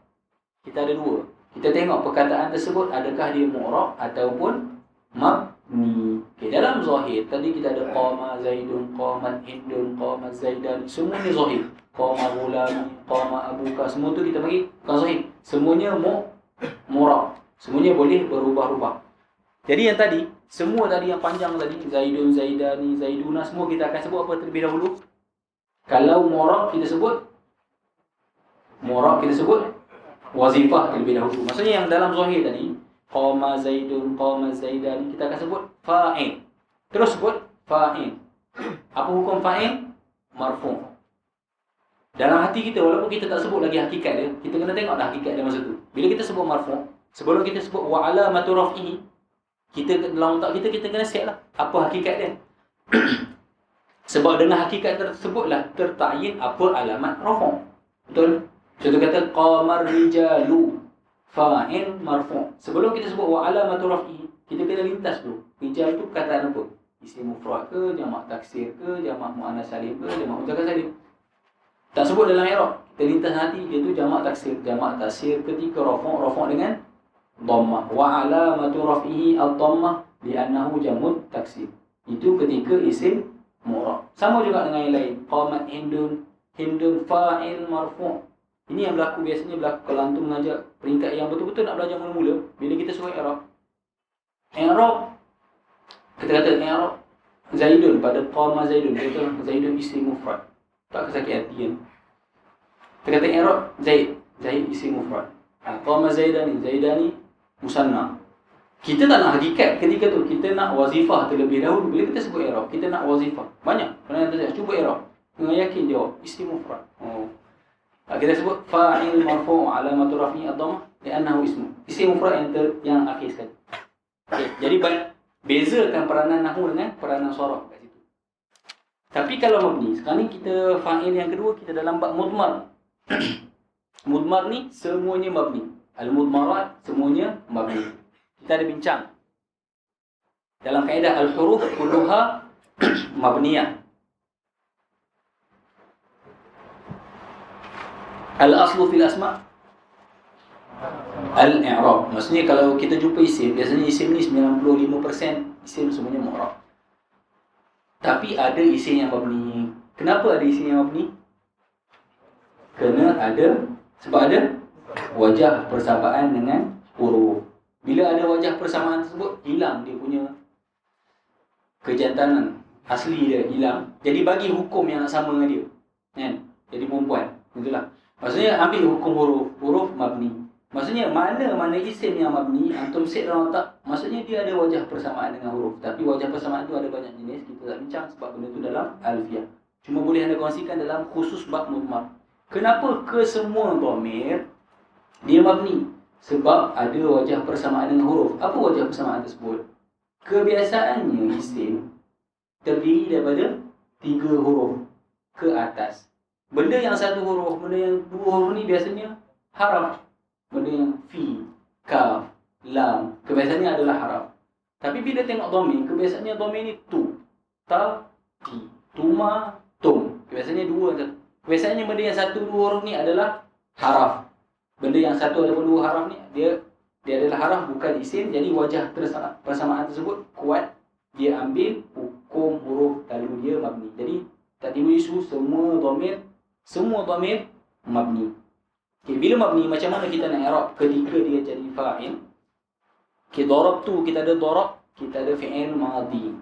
kita ada 2. Kita tengok perkataan tersebut adakah dia mu'rab ataupun mabni. Okey, dalam zahir tadi kita ada qama zaidun, qamat hindun, qamat zaidan. Semua ni zahir. Qama gulami, qama abuka. Semua tu kita bagi bukan zahir. Semuanya mu'rab. Semuanya boleh berubah-ubah. Jadi yang tadi, semua tadi yang panjang tadi, zaidun, zaidani, zaiduna, semua kita akan sebut apa terlebih dahulu? Kalau mu'rab kita sebut wazifah terlebih dahulu. Maksudnya yang dalam zahir tadi, qama zaidun, qama zaidani, kita akan sebut fa'il. Terus sebut fa'il. Apa hukum fa'il? Marfu'. Dalam hati kita, walaupun kita tak sebut lagi hakikat dia, kita kena tengok dah hakikat dia masa tu. Bila kita sebut marfu', sebelum kita sebut wa alamatu raf'ihi, kita dalam otak kita kena set lah apa hakikat dia. Sebab dengan hakikat tersebutlah tertayin apa alamat rafu'. Betul? Contoh kata qamar rijalu, fa'il marfu'. Sebelum kita sebut wa alamatu raf'ihi, kita kena lintas dulu. Rijal tu perkataan apa? Isim mufrad ke, jamak taksir ke, jamak muannas salim ke, jamak mudzakkar salim. Tak sebut dalam i'rab. Kita lintas nanti dia tu jamak taksir. Jamak taksir ketika rafu' dengan dhammah. Wa alamatu raf'ihi ad-dhammah li'annahu jam'ut taksir. Itu ketika isim mu'rab. Sama juga dengan yang lain. Qamat hindun fa'il marfu'. Ini yang berlaku biasanya kalau antum mengajar peringkat yang betul-betul nak belajar mula-mula, bila kita suruh i'rab. I'rab kita kata i'rab zaidun pada qama zaidun, kita zaidun isim mufrad. Tak kesakit hati kan. Kita kata i'rab zaid isim mufrad. Qama zaidani musanna. Kita tak nak hakikat ketika tu. Kita nak wazifah terlebih dahulu. Bila kita sebut i'rab, kita nak wazifah. Banyak. Kerana kita cuba i'rab. Dengan yakin jawab isim mufrad. Kita sebut fa'il marfu' alamatu raf'i ad-dhammah li'annahu ismu. Isim mufrad yang akhir sekali. Okay. Jadi bezakan peranan nahwu dengan peranan sharaf kat situ. Tapi kalau mabni, sekarang ni kita fa'il yang kedua kita dalam bab mudmar. Mudmar ni semuanya mabni. Al-mudmarat semuanya mabni. Kita ada bincang. Dalam kaedah al-huruf kulluha mabniyah. Al-aslu fil asma' al-i'rab. Maksudnya kalau kita jumpa isim, biasanya isim ni 95% isim semuanya mu'rab. Tapi ada isim yang mabni. Kenapa ada isim yang mabni? Kerana sebab ada wajah persamaan dengan huruf. Bila ada wajah persamaan tersebut, hilang dia punya kejantanan asli dia, hilang. Jadi bagi hukum yang sama dengan dia. Kan? Jadi perempuan. Itulah. Maksudnya ambil hukum huruf mabni. Maksudnya mana isim yang mabni, antum set dalam otak, maksudnya dia ada wajah persamaan dengan huruf. Tapi wajah persamaan tu ada banyak jenis, kita tak bincang sebab benda tu dalam alfiah. Cuma boleh anda kongsikan dalam khusus bab mudmar. Kenapa ke semua dhamir dia mabni? Sebab ada wajah persamaan dengan huruf. Apa wajah persamaan tersebut? Kebiasaannya isim terdiri daripada 3 huruf ke atas. Benda yang 1 huruf, benda yang 2 huruf ni biasanya haraf. Benda yang fi, kaf, lam, kebiasaannya adalah haraf. Tapi bila tengok dhamir, kebiasaannya dhamir ni tu, ta, ti, tuma, tum. Kebiasaannya 2. Kebiasaannya benda yang 1, 2 huruf ni adalah haraf. Benda yang 1 ataupun 2 haraf ni dia adalah haraf, bukan isim. Jadi wajah persamaan tersebut kuat. Dia ambil hukum huruf lalu dia mabni. Jadi tak timbul isu semua dhamir mabni. Okay, bila mabni macam mana kita nak i'rab ketika dia jadi fa'il? Okay, darab tu kita ada darab, kita ada fi'il madhi.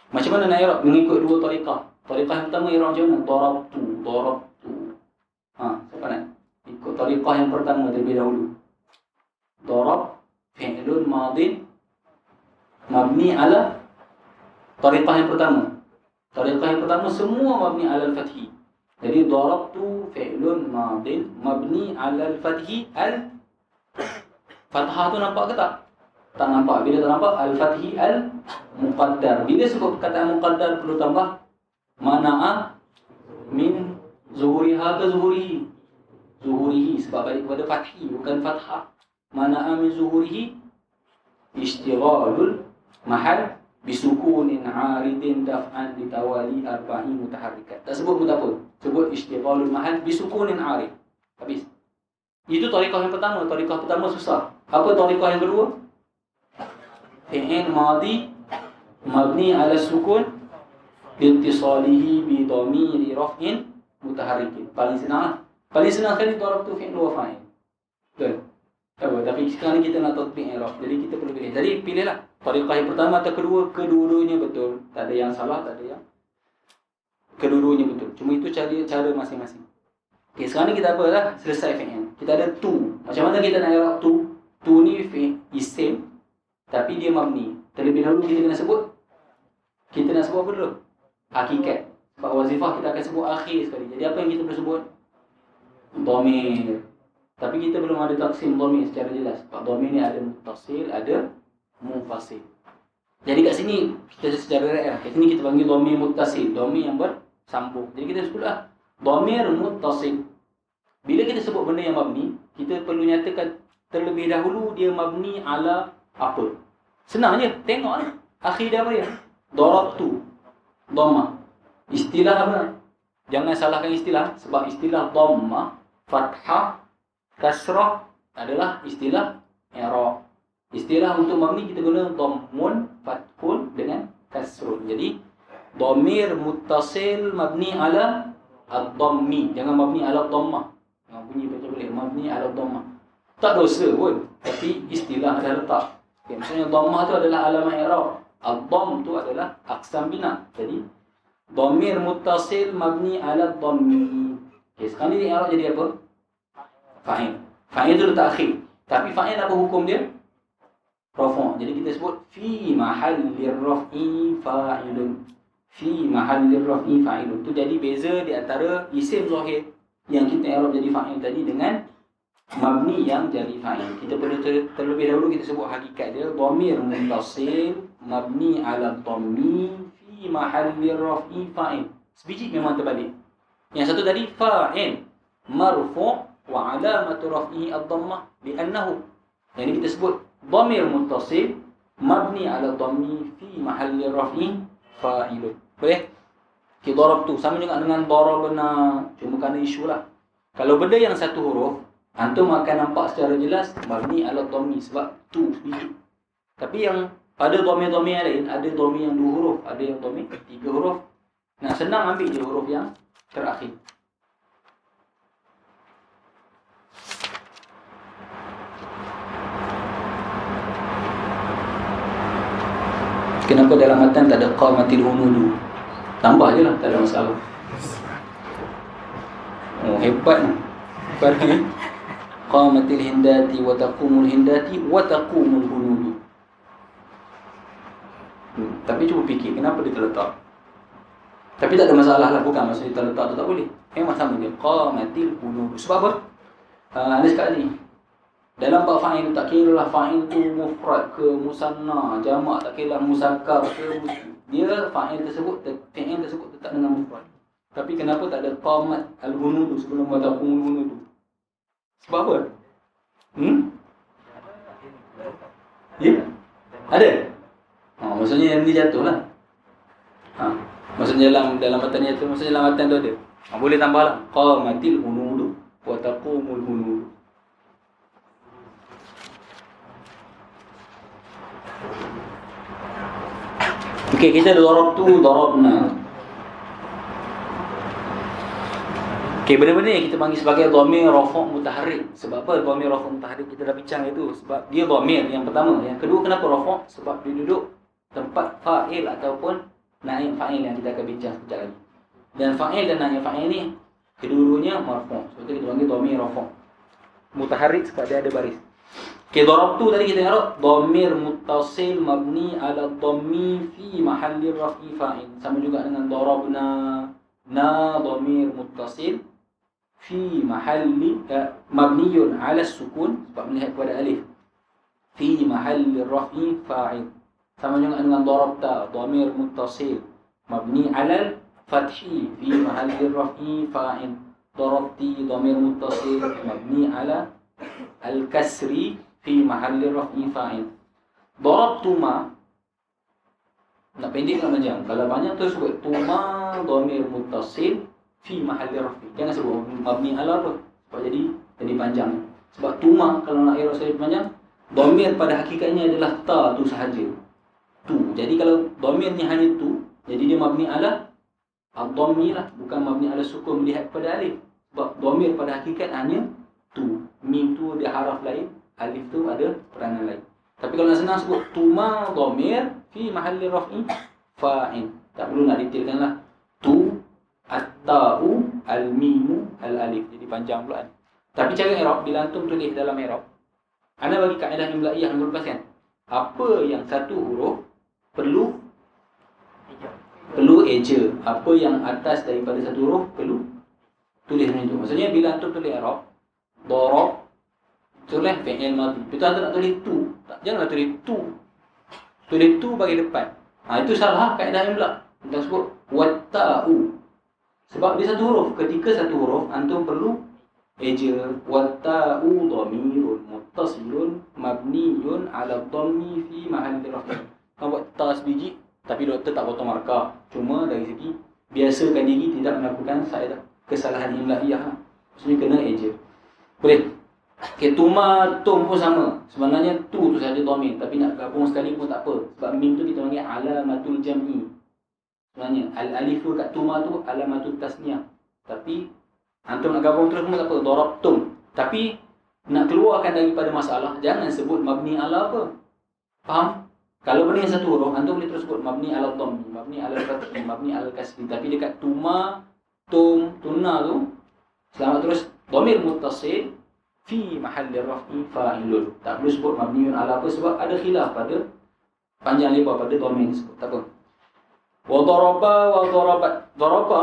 Macam mana nak i'rab? Mengikut 2 tariqah. Tariqah yang pertama i'rab macam mana? Darab tu. Siapa nak? Ikut tariqah yang pertama terlebih dahulu. Darab fi'lun madhin mabni ala tariqah yang pertama. Tariqah yang pertama semua mabni ala al-fathi. Jadi darabtu fi'lun madin mabni 'ala al-fathi fathah tu nampak ke tak? Tak nampak. Bila tak nampak, al-fathi al-muqaddar. Bila sebut perkataan muqaddar perlu tambah mana'a min zuhuriha ke zuhurihi. Zuhurihi sebab balik kepada fathi bukan fathah. Mana'a min zuhurihi istighalul mahal bisukunin 'aridin daf'an ditawali arba'i mutaharrikat. Tak sebut pun tak apa. Sebut istighalul mahal bisukunin 'arid. Habis. Itu tariqah yang pertama. Tariqah pertama susah. Apa tariqah yang kedua? Fi'il madhi mabni 'ala sukun biittisalihi bi dhamiri raf'in mutaharrikin. Paling senang. Paling senang sekali darabtu fi'il wa fa'il. Betul. Tapi sekarang ni kita nak tatbiq i'rab. Jadi kita perlu pilih. Jadi pilihlah tariqah yang pertama atau kedua, kedua-duanya betul. Tak ada yang salah, tak ada yang kedua-duanya betul. Cuma itu cara masing-masing. Okey, sekarang ni kita apa dah? Selesai fi'il. Kita ada tu. Macam mana kita nak i'rab tu? Tu ni isim tapi dia mabni. Terlebih dahulu kita nak sebut apa dulu? Hakikat. Sebab wazifah kita akan sebut akhir sekali. Jadi apa yang kita perlu sebut? Dhamir. Tapi kita belum ada taksim dhamir secara jelas. Sebab dhamir ni ada muttasil, ada munfasil. Jadi kat sini kita secara rakyat. Kat sini kita panggil dhamir muttasil, dhamir yang bersambung. Jadi kita sebutlah dhamir muttasil. Bila kita sebut benda yang mabni, kita perlu nyatakan terlebih dahulu dia mabni ala apa. Senang je, tengok lah. Akhir dia apa dia? Darabtu, dhammah. Istilah apa? Jangan salahkan istilah. Sebab istilah dhammah, fathah, kasrah adalah istilah i'rab. Istilah untuk mabni kita guna dhammun, fathun dengan kasrun. Jadi dhamir muttasil mabni ala ad-dhammi. Jangan mabni ala dhammah. Jangan bunyi baca boleh mabni ala dhammah. Tak dosa pun, tapi istilah ada letak. Okay, maksudnya dhammah tu adalah alamat i'rab. Ad-dhamm tu adalah aqsam bina. Jadi dhamir muttasil mabni ala dhammi. Okay, sekarang ni i'rab jadi apa? Fa'il. Fa'il tu letak akhir. Tapi fa'il apa hukum dia? Rafa'. Jadi kita sebut fi mahallir raf'i fa'ilun. Fi mahallir raf'i fa'ilun. Tu jadi beza di antara isim zahir yang kita i'rab jadi fa'il tadi dengan mabni yang jadi fa'il. Kita perlu terlebih dahulu kita sebut hakikat dia. Dhamir muttasil mabni ala dhammi fi fi mahalli raf'i fa'il. Sebiji memang terbalik. Yang satu tadi fa'il marfu' wa alamatu raf'i ad-dhammah li'annahu. Yang ini kita sebut dhamir muttasil mabni ala dhammi fi mahalli raf'i fa'ilun. Boleh? Okay, darabtu sama juga dengan darabna, cuma kerana isu lah. Kalau benda yang satu huruf, antum akan nampak secara jelas mabni ala dhammi sebab tu sebiji. Tapi yang pada dhamir-dhamir yang lain, ada dhamir yang 2 huruf, ada yang dhamir 3 huruf. Nah, senang ambil je huruf yang terakhir. Kenapa dalam matan tak ada qamatil hunudu? Tambah je lah, tak ada masalah. Oh, hebat ni. Bagi qamatil hindati wa taqumul hindati wa taqumul hunudu. Tapi cuba fikir kenapa dia terletak. Tapi tak ada masalah lah, bukan maksudnya terletak tu tak boleh. Memang sama dia, qamatil hunudu. Sebab apa? Ada sekali dalam bab fa'il tak kira lah fa'il tu mufrad ke musanna, jamak tak kira lah musakkar ke, dia fa'il tersebut, fi'il tersebut tetap dengan mufrad. Tapi kenapa tak ada qamat al-hunudu sebelum taqumul hunudu? Sebab apa? Ya? Ada? Maksudnya yang ni jatuh lah. Maksudnya dalam matan tu, maksudnya dalam matan tu ada. Boleh tambah lah. Qamatil hunudu wa taqumul hunudu. Okey, kita ada darabtu, darabna. Okey, benda-benda yang kita panggil sebagai dhamir rafa' mutaharrik. Sebab apa dhamir rafa' mutaharrik kita dah bincang itu? Sebab dia dhamir yang pertama. Yang kedua kenapa rafa'? Sebab dia duduk tempat fa'il ataupun naib fa'il yang kita akan bincang sekejap lagi. Dan fa'il dan naib fa'il ni kedua-duanya marfu'. Sebab itu kita panggil dhamir rafa' mutaharrik sebab dia ada baris. Okey, darabtu tadi kita arab dhamir muttasil mabni ala dhammi fi mahalli raf'i fa'il. Sama juga dengan darabna, na dhamir muttasil fi mahalli mabniyun ala sukun sebab melihat kepada alif. Fi mahalli raf'i fa'il. Sama juga dengan darabta dhamir muttasil mabni ala fathi fi mahalli raf'i fa'il. Darabti dhamir muttasil mabni ala al-kasri fi mahalli raf'i fa'il. Darabtuma, nak pendek nak panjang. Kalau panjang tu sebut tuma dhamir muttasil fi mahalli raf'i. Jangan sebut mabni ala tu sebab jadi panjang. Sebab tuma kalau nak irah saya panjang, dhamir pada hakikatnya adalah ta tu sahaja. Tu. Jadi kalau dhamir ni hanya tu, jadi dia mabni ala ad-dhammi lah, bukan mabni ala sukun melihat pada alif. Sebab dhamir pada hakikat hanya tu. Mim tu dia haraf lain, alif tu ada peranan lain. Tapi kalau nak senang sebut tuma dhamir fi mahalli raf'i fa'il. Tak perlu nak detailkan lah. Tu, at-ta'u, al-mimu, al-alif. Jadi panjang pula. Tapi cara i'rab bila antum tulis dalam i'rab, ana bagi kaedah imla'iyah yang berlepaskan. Apa yang satu huruf perlu eja. Apa yang atas daripada satu huruf perlu tulis macam tu. Maksudnya bila antum tulis i'rab, darab tulis fi'il madhi. Betul antum nak tulis tu. Janganlah tulis tu. Tulis tu bagi depan. Itu salah kaedah imla'. Kita sebut watta'u. Sebab dia satu huruf. Ketika satu huruf antum perlu eja. Watta'u dhamirun muttasilun mabniyun ala dhammi fi mahalli raf'i. Kau buat ta sebiji tapi doktor tak potong markah. Cuma dari segi biasakan diri tidak melakukan kesalahan imla'iyah. Maksudnya kena eja. Boleh. Okay, tuma, tum pun sama. Sebenarnya tu sahaja dhamir. Tapi nak gabung sekali pun tak apa. Sebab mim tu kita panggil alamatul jam'i. Sebenarnya al-alif tu kat tuma tu alamatul tasniyah. Tapi antum nak gabung terus pun tak apa. Darabtum. Tapi nak keluarkan daripada masalah, jangan sebut mabni ala apa. Faham? Kalau benda yang satu huruf, antum boleh terus sebut mabni ala dhammi, mabni ala fathi, mabni ala kasri. Tapi dekat tuma, tum, tunna tu selamat terus dhamir muttasil fi mahalli raf'i fa'ilun. Tak perlu sebut mabniun ala apa sebab ada khilaf pada panjang lebar pada dhamir tersebut. Tak apa. Wa daraba wa darabat. Daraba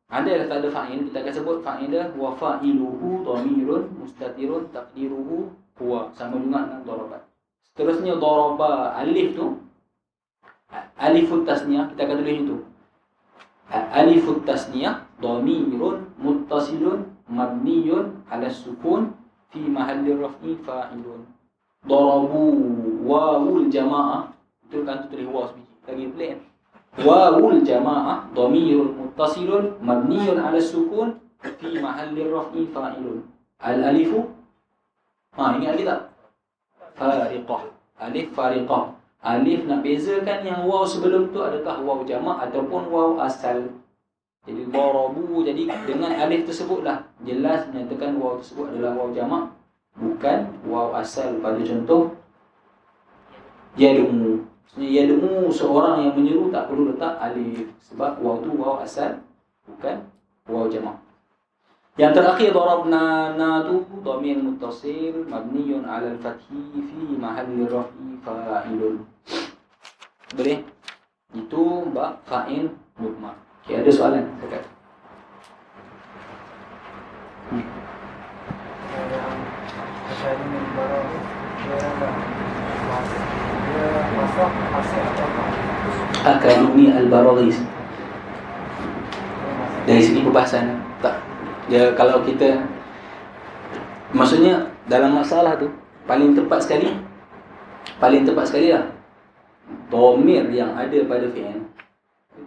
andailah tak ada fa'il, kita akan sebut fa'ilah wa fa'iluhu dhamirun mustatirun taqdiruhu huwa. Sama juga dengan darabat. Seterusnya daraba, alif tu alifut tasniyah kita akan tulis itu. Alifut tasniyah dhamirun muttasilun mabniyun 'ala sukun fi mahalli raf'i fa'ilun. Darabu wawul jamaah itu kan tulis waw sebiji. Lagi pelik kan? Wawul jamaah dhamirun muttasilun mabniyun 'ala sukun fi mahalli raf'i fa'ilun. Al-alifu ini alif tak? Fariqah. Alif fariqah. Alif nak bezakan yang waw sebelum tu adakah waw jamak ataupun waw asal. Jadi darabu, jadi dengan alif tersebutlah jelas menyatakan waw tersebut adalah waw jamak, bukan waw asal. Pada contoh yad'u. Maksudnya yad'u seorang yang menyeru tak perlu letak alif sebab waw tu waw asal, bukan waw jamak. Yang terakhir darabna, na tu dhamir muttasil mabniyun 'ala al-fathi fi mahalli raf'i fa'ilun. Boleh? Itu bab fa'il mudmar. Okey, ada soalan dekat? Akademi Al-Baraghis. Dari segi perbahasan tak. Dia kalau kita maksudnya dalam masalah tu paling tepat sekali lah dhamir yang ada pada fi'il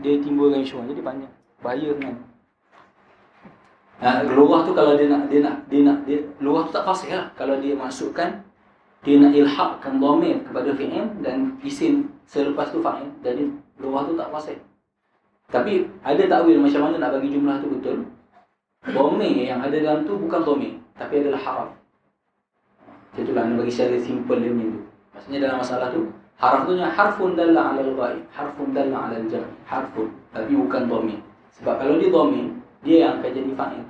dia timbulkan isu jadi banyak bahaya kan. Lughah tu kalau dia nak lughah tu tak fasih lah kalau dia masukkan, dia nak ilhaqkan dhamir kepada fi'il dan isim selepas tu fa'il, jadi lughah tu tak fasih. Tapi ada takwil macam mana nak bagi jumlah tu betul. Dhamir yang ada dalam tu bukan dhamir, tapi adalah haraf. Itulah nak bagi secara simple dia macam tu. Maksudnya dalam masalah tu, haraf tu harfun dalla 'ala al-ghaib, harfun dalla 'ala al-jam', harfun, tapi bukan dhamir. Sebab kalau dia dhamir, dia yang akan jadi fa'il.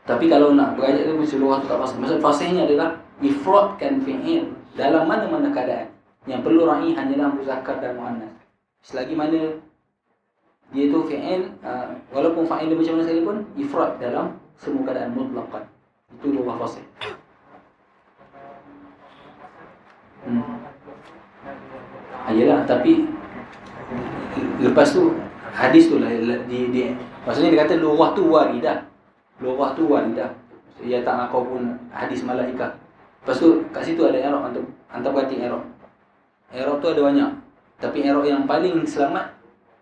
Tapi kalau nak berajar tu mesti lughah tu tak fasih. Maksud fasihnya adalah ifradkan fi'il dalam mana-mana keadaan. Yang perlu ra'i hanyalah muzakkar dan muannas. Selagi mana dia tu fi'il, walaupun fa'il dia macam mana sekalipun, ifrad dalam semua keadaan mutlaqan. Itu lughah fasih. Yalah, tapi lepas tu hadis tu lah maksudnya dia kata lughah tu waridah. Lughah tu waridah. Ia tak ngakau pun hadis malaikah. Lepas tu kat situ ada i'rab, antar berarti i'rab. I'rab tu ada banyak. Tapi i'rab yang paling selamat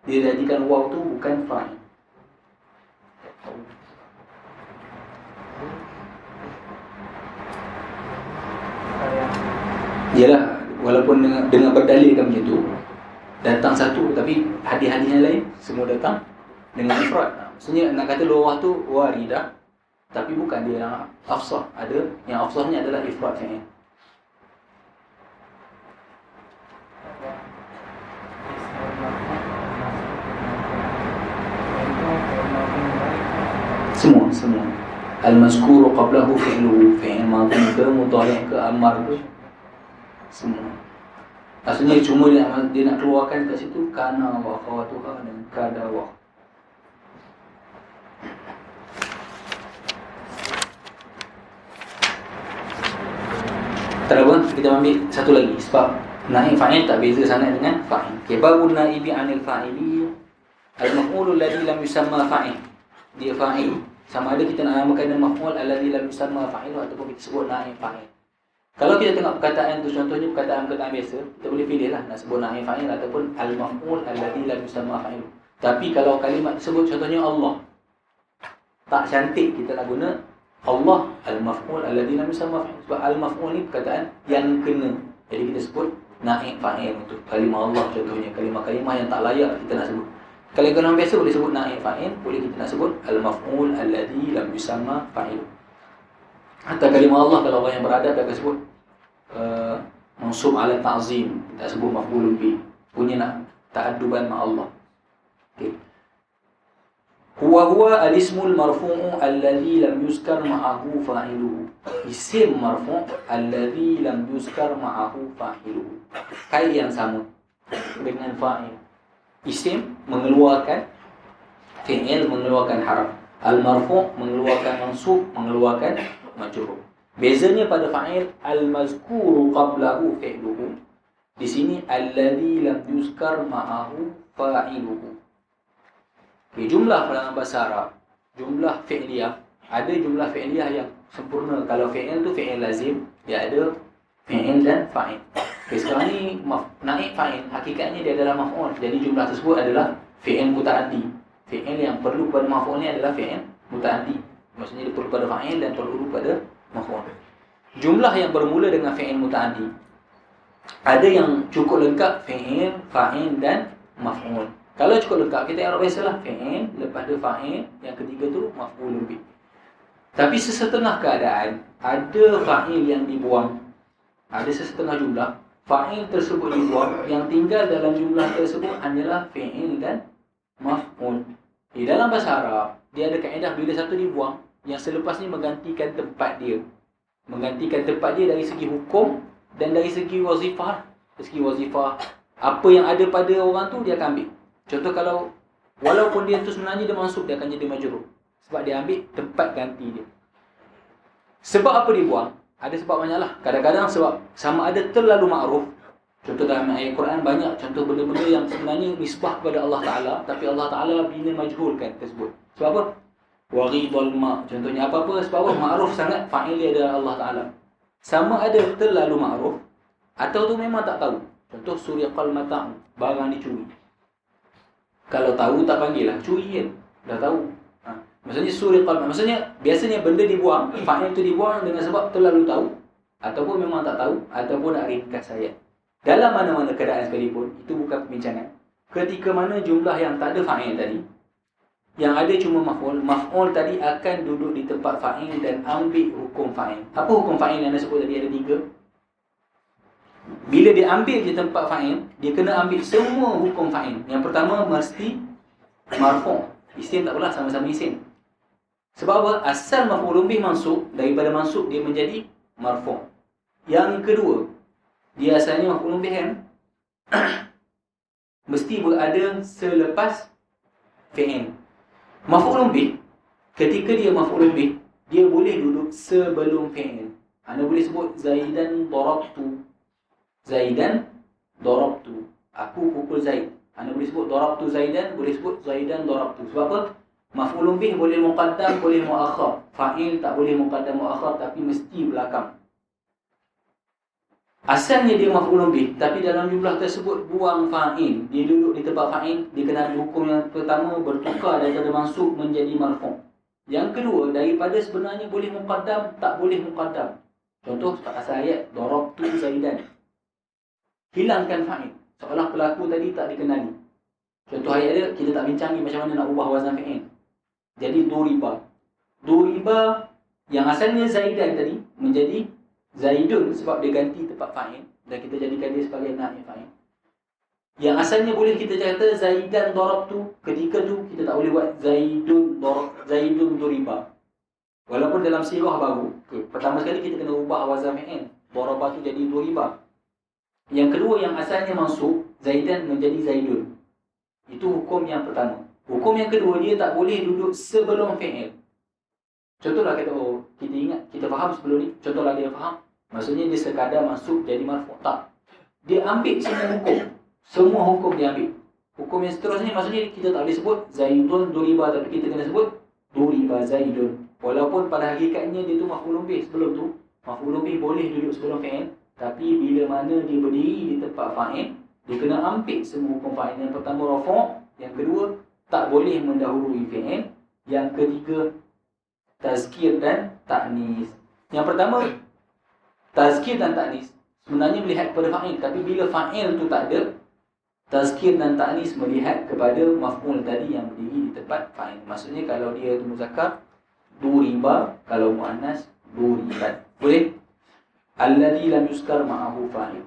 dia jadikan waw tu bukan fa'il. Yalah, walaupun dengan berdalilkan macam tu, datang satu tapi hadis-hadis yang lain semua datang dengan ifrad. Maksudnya nak kata lughah tu waridah, tapi bukan dia yang afsah. Ada yang afsahnya adalah ifrad fi'il. Semua. Al-mazkuru qablahu fi'luhu, fi'il madhi ke mudhari' ke amar ke, semua. Maksudnya cuma dia nak keluarkan kat situ kana wa akhawatuha dan kada wa. Tak apa, kita ambil satu lagi sebab naib fa'il tak beza sangat dengan fa'il. Okay, babun naibi 'anil fa'ili al-maf'ul alladhi lam yusamma fa'il. Dia fa'il. Sama ada kita nak namakan maf'ul alladhi lam yusamma fa'il ataupun kita sebut naib fa'il. Kalau kita tengok perkataan tu, contohnya perkataan biasa, kita boleh pilih lah nak sebut naib fa'il ataupun al-maf'ul alladhi lam yusamma fa'il. Tapi kalau kalimat tersebut contohnya Allah, tak cantik kita nak guna Allah al-maf'ul alladhi lam yusamma fa'il. Sebab al-maf'ul ni perkataan yang kena. Jadi kita sebut naib fa'il untuk kalimah Allah contohnya, kalimah-kalimah yang tak layak kita nak sebut. Kalau kalimah biasa boleh sebut naib fa'il, boleh kita nak sebut al-maf'ul alladhi lam yusamma fa'il. Hatta kalimah Allah kalau orang yang beradab dia akan sebut mansub ala ta'zim, tak sebut maf'ulun bih. Punya nak ta'adduban ma Allah. Okey. Huwa al-ismul marfu'u alladhi lam yuzkar ma'ahu fa'iluhu. Isim marfu' alladhi lam yuzkar ma'ahu fa'iluhu. Kait yang sama dengan fa'il. Isim mengeluarkan fi'il, mengeluarkan harf. Al-marfu' mengeluarkan mansub, mengeluarkan majrur. Bezanya pada fa'il, al-mazkuru qablahu fi'luhu. Di sini alladhi lam yuzkar ma'ahu fa'iluhu. Okay, jumlah dalam bahasa Arab, jumlah fi'liyah, ada jumlah fi'liyah yang sempurna. Kalau fi'il tu fi'il lazim, dia ada fi'il dan fa'il. Okay, sekarang ni naik fa'il, hakikatnya dia adalah maf'ul. Jadi jumlah tersebut adalah fi'il muta'addi. Fi'il yang perlu pada maf'ul ni adalah fi'il muta'addi. Maksudnya dia perlu pada fa'il dan perlu pada maf'ul. Jumlah yang bermula dengan fi'il muta'addi, ada yang cukup lengkap fi'il, fa'il dan maf'ul. Kalau cukup lengkap, kita Arab biasalah fi'il, lepas dia fa'il, yang ketiga tu maf'ul bih. Tapi sesetengah keadaan, ada fa'il yang dibuang, ada sesetengah jumlah fa'il tersebut dibuang, yang tinggal dalam jumlah tersebut hanyalah fi'il dan maf'ul. Di dalam bahasa Arab, dia ada kaedah bila satu dibuang, yang selepas ni menggantikan tempat dia. Menggantikan tempat dia dari segi hukum dan dari segi wazifah. Dari segi wazifah, apa yang ada pada orang tu dia akan ambil. Contoh kalau walaupun dia tu sebenarnya dia mansub, dia akan jadi majrur. Sebab dia ambil tempat ganti dia. Sebab apa dibuang? Ada sebab banyaklah. Kadang-kadang sebab sama ada terlalu ma'ruf. Contoh dalam ayat Quran banyak contoh benda-benda yang sebenarnya nisbah kepada Allah Ta'ala, tapi Allah Ta'ala bina majhulkan tersebut. Sebab apa? Waridul ma'. Contohnya apa-apa sebab apa? Ma'ruf sangat, fa'il dia adalah Allah Ta'ala. Sama ada terlalu ma'ruf atau tu memang tak tahu. Contoh suriqal mata', barang dicuri. Kalau tahu tak panggil lah, curi kan. Dah tahu. Maksudnya suriqal, maksudnya biasanya benda dibuang, fa'il tu dibuang dengan sebab terlalu tahu ataupun memang tak tahu ataupun nak ringkas ayat. Dalam mana-mana keadaan sekalipun, itu bukan perbincangan. Ketika mana jumlah yang tak ada fa'il tadi, yang ada cuma maf'ul, maf'ul tadi akan duduk di tempat fa'il dan ambil hukum fa'il. Apa hukum fa'il yang anda sebut tadi ada 3? Bila dia ambil di tempat fa'il, dia kena ambil semua hukum fa'il. Yang pertama mesti marfu'. Isim tak apalah, sama-sama isim. Sebab apa? Asal maf'ulun bih mansub, daripada mansub dia menjadi marfu'. Yang kedua, dia asalnya maf'ulun bih kan? Mesti berada selepas fi'il. Maf'ulun bih, ketika dia maf'ulun bih, dia boleh duduk sebelum fi'il. Anda boleh sebut Zaidan darabtu. Zaidan darabtu. Aku pukul Zaid. Anda boleh sebut darabtu Zaidan, boleh sebut Zaidan darabtu. Sebab apa? Maf'ulun bih boleh muqaddam, boleh muakhar. Fa'il tak boleh muqaddam muakhar, tapi mesti belakang. Asalnya dia maf'ulun bih, tapi dalam jumlah tersebut buang fa'il. Dia duduk di tempat fa'il, dia kena ambil hukum yang pertama, bertukar daripada mansub menjadi marfu'. Yang kedua, daripada sebenarnya boleh muqaddam, tak boleh muqaddam. Contoh asal ayat darabtu Zaidan. Hilangkan fa'il, seolah pelaku tadi tak dikenali. Contoh ayat dia, kita tak bincang ni macam mana nak ubah wazan fi'il. Jadi duriba. Duriba yang asalnya Zaidan tadi menjadi Zaidun sebab dia ganti tempat fa'il dan kita jadikan dia sebagai naib fa'il. Yang asalnya boleh kita kata Zaidan darabtu, ketika tu kita tak boleh buat Zaidun duriba. Walaupun dalam sirah baru, pertama sekali kita kena ubah wazan fi'il. Daraba tu jadi duriba. Yang kedua, yang asalnya mansub, Zaidan menjadi Zaidun. Itu hukum yang pertama. Hukum yang kedua, dia tak boleh duduk sebelum fi'il. Contohlah kata, oh, kita ingat, kita faham sebelum ni. Contohlah dia faham. Maksudnya dia sekadar masuk jadi marfu'. Tak. Dia ambil semua hukum. Semua hukum dia ambil. Hukum yang seterusnya, maksudnya kita tak boleh sebut Zaidun duriba, tapi kita kena sebut duriba Zaidun. Walaupun pada hakikatnya dia tu maf'ulun bih sebelum tu. Maf'ulun bih boleh duduk sebelum fi'il. Tapi bila mana dia berdiri di tempat fa'il, dia kena ambil semua hukum fa'il. Yang pertama rafu', yang kedua tak boleh mendahului fi'il, yang ketiga tazkir dan ta'nis. Yang pertama tazkir dan ta'nis sebenarnya melihat kepada fa'il, tapi bila fa'il tu tak ada, tazkir dan ta'nis melihat kepada maf'ul tadi yang berdiri di tempat fa'il. Maksudnya kalau dia tu muzakkar, duriba, kalau muannas duribat. Boleh? Alladhi lam yuzkar ma'ahu fa'il.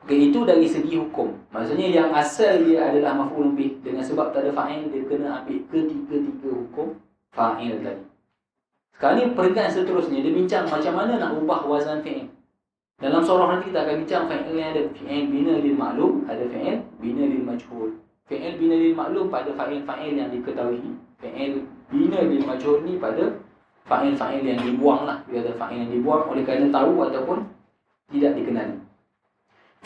Okay, itu dari segi hukum. Maksudnya yang asal dia adalah maf'ulun bih, dengan sebab tak ada fa'il, dia kena ambil ketiga-tiga hukum fa'il tadi. Sekarang ni peringkat seterusnya, dia bincang macam mana nak ubah wazan fi'il. Dalam surah nanti kita akan bincang fa'il yang ada. Fi'il bina lil ma'lum, ada fi'il bina lil majhul. Fi'il bina lil ma'lum pada fa'il-fa'il yang diketahui. Fi'il bina lil majhul ni pada fa'il-fa'il yang dibuang lah. Dia ada fa'il yang dibuang oleh kerana tahu ataupun tidak dikenali.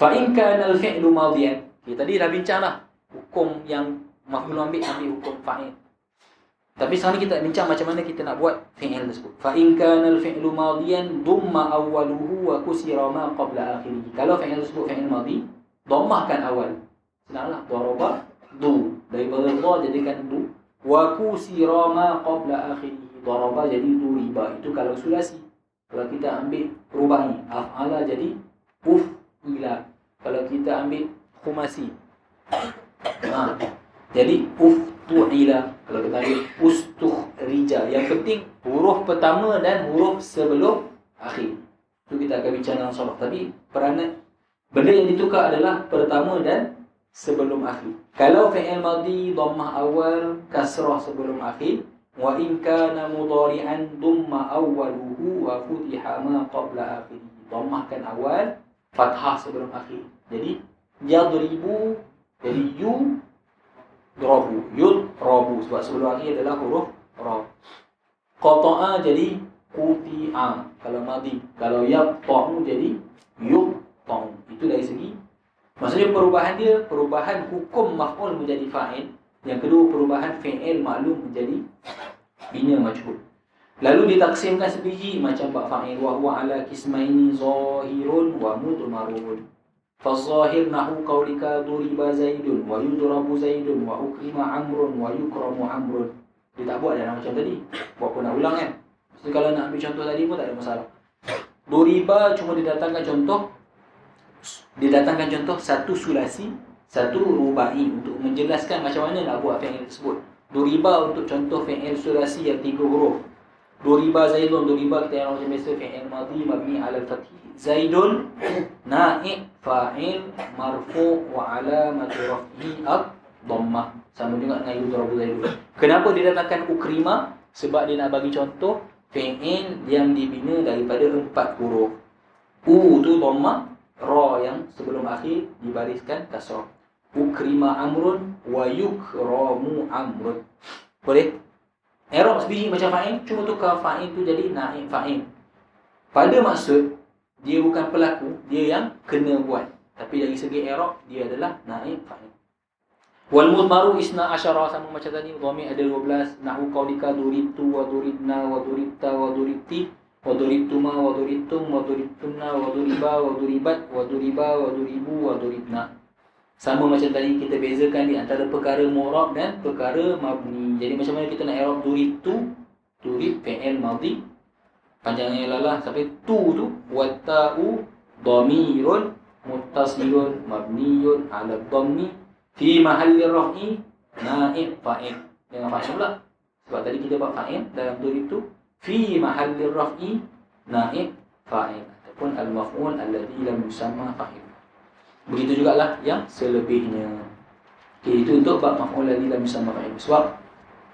Fa in kana al-fi'lu madiyan. Okay, tadi dah bincang dah hukum yang maf'ul ambil hukum fa'il. Tapi sekarang ni kita bincang macam mana kita nak buat fi'il tersebut. Fa in kana al-fi'lu madiyan dumma awwaluhu wa kusira ma qabla akhirih. Kalau fi'il tersebut fi'il madi, dhammahkan awal. Senanglah, daraba du. Daripada dha jadikan du. Wa kusira ma qabla akhirih. Daraba jadi duriba. Itu kalau sulasi. Kalau kita ambil rubai, af'ala jadi uf'ila. Kalau kita ambil khumasi, jadi uftu'ila. Kalau kita ambil ustukhrija. Yang penting huruf pertama dan huruf sebelum akhir. Itu kita akan bincang dalam surah. Tapi peranan benda yang ditukar adalah pertama dan sebelum akhir. Kalau fi'il madhi dhammah awal, kasrah sebelum akhir. Wa in kana mudhari'an dhamma awwaluhu wa futiha ma qabla akhir. Dhammahkan awal, fathah sebelum akhir. Jadi yadribu jadi yudrabu, yudrabu sebab sebelum akhir adalah huruf ra. Qata'a jadi quti'a kalau madhi. Kalau yaqta'u jadi yuqta'u. Itu dari segi maksudnya perubahan dia, perubahan hukum maf'ul menjadi fa'il. Yang kedua, perubahan fi'il maklum menjadi bina majhul. Lalu ditaksimkan sebiji macam bab fa'il. Wa huwa ala qismaini zahirun wa mudmarun. Fazahir nahu qawlika duriba zaidun wa yudrabu zaidun wa ukrima amrun wa yukramu amrun. Dia tak buat dah macam tadi. Buat pun nak ulang kan. Jadi kalau nak ambil contoh tadi pun tak ada masalah. Duriba cuma didatangkan contoh satu sulasi, satu rubai untuk menjelaskan macam mana nak buat fi'il tersebut. Duriba untuk contoh fi'il sulasi yang 3 huruf. Duriba zaidun, duriba kita yang macam biasa fi'il madhi mabni ala al-fath. Zaidun naib fa'il marfu' wa alamatu raf'i ad-dhammah. Sama juga dengan yudrabu zaidun. Kenapa dia datangkan ukrima? Sebab dia nak bagi contoh fi'il yang dibina daripada 4 huruf. U tu dhammah, ra yang sebelum akhir dibariskan kasrah. Ukrima amrun wa yukramu amrun. Boleh? I'rab sebiji macam fa'il, cuma tukar fa'il tu jadi naib fa'il. Pada maksud dia bukan pelaku, dia yang kena buat. Tapi dari segi i'rab dia adalah naib fa'il. Wal mudmaru isna asyara sama macam tadi, dhamir ada 12. Nahu qaulika duritu wa duridna wa duribta wa duribti wa duribtuma wa duribtum wa duribtunna wa duriba wa duribat wa duriba wa duribu wa duribna. Sama macam tadi, kita bezakan di antara perkara mu'rab dan perkara mabni. Jadi macam mana kita nak i'rab duritu, durib fi'il madhi panjangnya lalah sampai tu wa ta'u dhamirun muttasilun mabniyun 'ala dhammi fi mahalli raf'i naib fa'il. Jangan fa'il pula. Sebab tadi kita buat fa'il dalam duritu fi mahalli raf'i naib fa'il ataupun al-maf'ul alladhi lam yusamma fa'il. Begitu jugalah yang selebihnya. Okay, itu untuk bab maf'ul alladhi lam yusamma fa'il. Sebab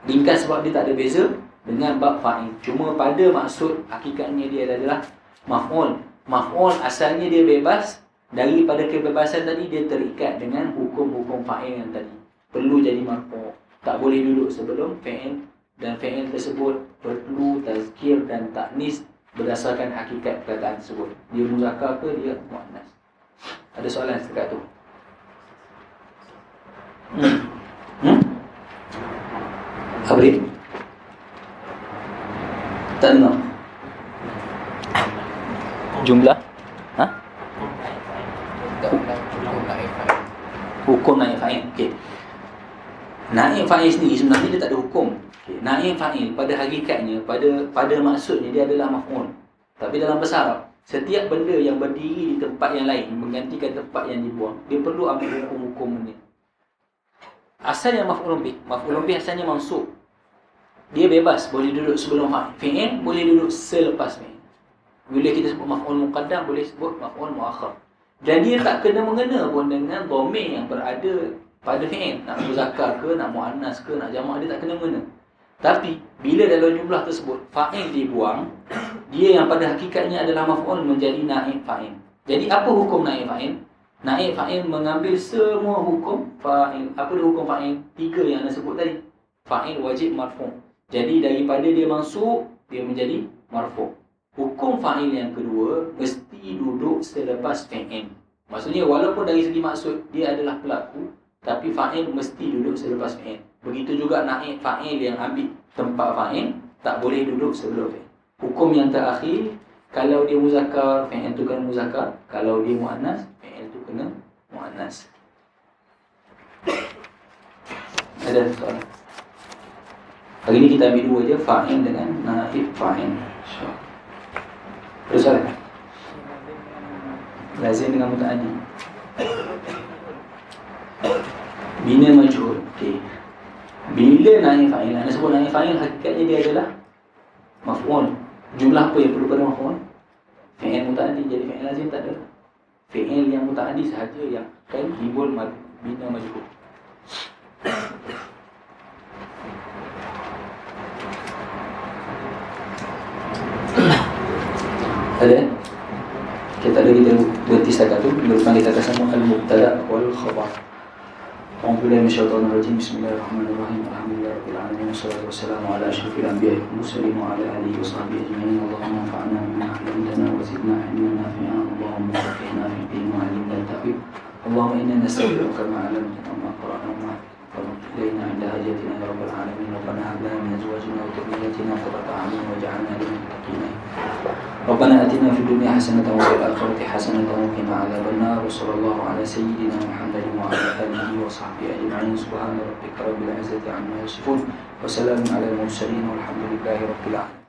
ringkas, sebab dia tak ada beza dengan bab fa'il. Cuma pada maksud hakikatnya dia adalah maf'ul. Maf'ul asalnya dia bebas. Daripada kebebasan tadi dia terikat dengan hukum-hukum fa'il yang tadi. Perlu jadi marfu'. Tak boleh duduk sebelum fi'il. Dan fi'il tersebut perlu tazkir dan ta'nis berdasarkan hakikat perkataan tersebut. Dia muzakkar ke dia muannas. Ada soalan setakat tu? Abri? Tak dengar? Jumlah? Ha? Hukum naib fa'il. Okey. Naib fa'il sendiri sebenarnya dia tak ada hukum. Okay. Naib fa'il pada hakikatnya, pada maksudnya dia adalah maf'ul. Tapi dalam bahasa Arab, setiap benda yang berdiri di tempat yang lain menggantikan tempat yang dibuang, dia perlu ambil hukum-hukum ni. Asalnya maf'ul bih. Maf'ul bih asalnya mansub. Dia bebas, boleh duduk sebelum fi'il, boleh duduk selepas fi'il. Bila kita sebut maf'ul muqaddam, boleh sebut maf'ul muakhar. Dan dia tak kena-mengena pun dengan dhamir yang berada pada fi'il. Nak muzakkar ke, nak muannas ke, nak jamak, dia tak kena-mengena. Tapi bila dalam jumlah tersebut fa'il dibuang, dia yang pada hakikatnya adalah maf'ul menjadi naib fa'il. Jadi apa hukum naib fa'il? Naib fa'il mengambil semua hukum fa'il. Apa dia hukum fa'il? 3 yang anda sebut tadi. Fa'il wajib marfu'. Jadi daripada dia mansub, dia menjadi marfu'. Hukum fa'il yang kedua mesti duduk selepas fi'il. Maksudnya walaupun dari segi maksud dia adalah pelaku, tapi fa'il mesti duduk selepas fi'il. Begitu juga naib fa'il yang ambil tempat fa'il tak boleh duduk sebelum fi'il. Hukum yang terakhir, kalau dia muzakkar, fi'il tu kena muzakkar. Kalau dia muannas, fi'il tu kena muannas. Ada soalan? Hari ni kita ambil dua je, fa'il dengan naib fa'il. Terus soalan? Lazim dengan muta'addi. Bina majhul. Okey. Bila naib fa'il, anda sebut naib fa'il hakikatnya dia adalah maf'ul. Jumlah apa yang perlu pada maf'ul? Fi'il muta'addi. Jadi fi'il lazim tak ada. Fi'il yang muta'addi sahaja yang kan hibul bina majhul. Ada? Kita lagi berhenti setakat tu. Lepas kita akan sambung al-mubtada' wal khabar. أعوذ بالله من الشيطان الرجيم بسم الله الرحمن الرحيم الحمد لله رب العالمين والصلاة والسلام على أشرف الأنبياء والمرسلين وعلى آله وصحبه أجمعين اللهم انفعنا بما علمتنا وزدنا علما نافعا اللهم فقهنا في الدين وعلمنا التأويل اللهم إنا نستغفرك ما علمتنا وما قرأنا وما فرضت إلينا عند حاجتنا يا رب العالمين ربنا هب لنا من أزواجنا وذرياتنا قرة أعين واجعلنا للمتقين ربنا آتنا في الدنيا حسنة وفي الآخرة حسنة وقنا عذاب النار وصلى الله على سيدنا محمد وعلى آله وصحبه أجمعين سبحان ربك رب العزة عما يصفون وسلام على المرسلين والحمد لله رب العالمين.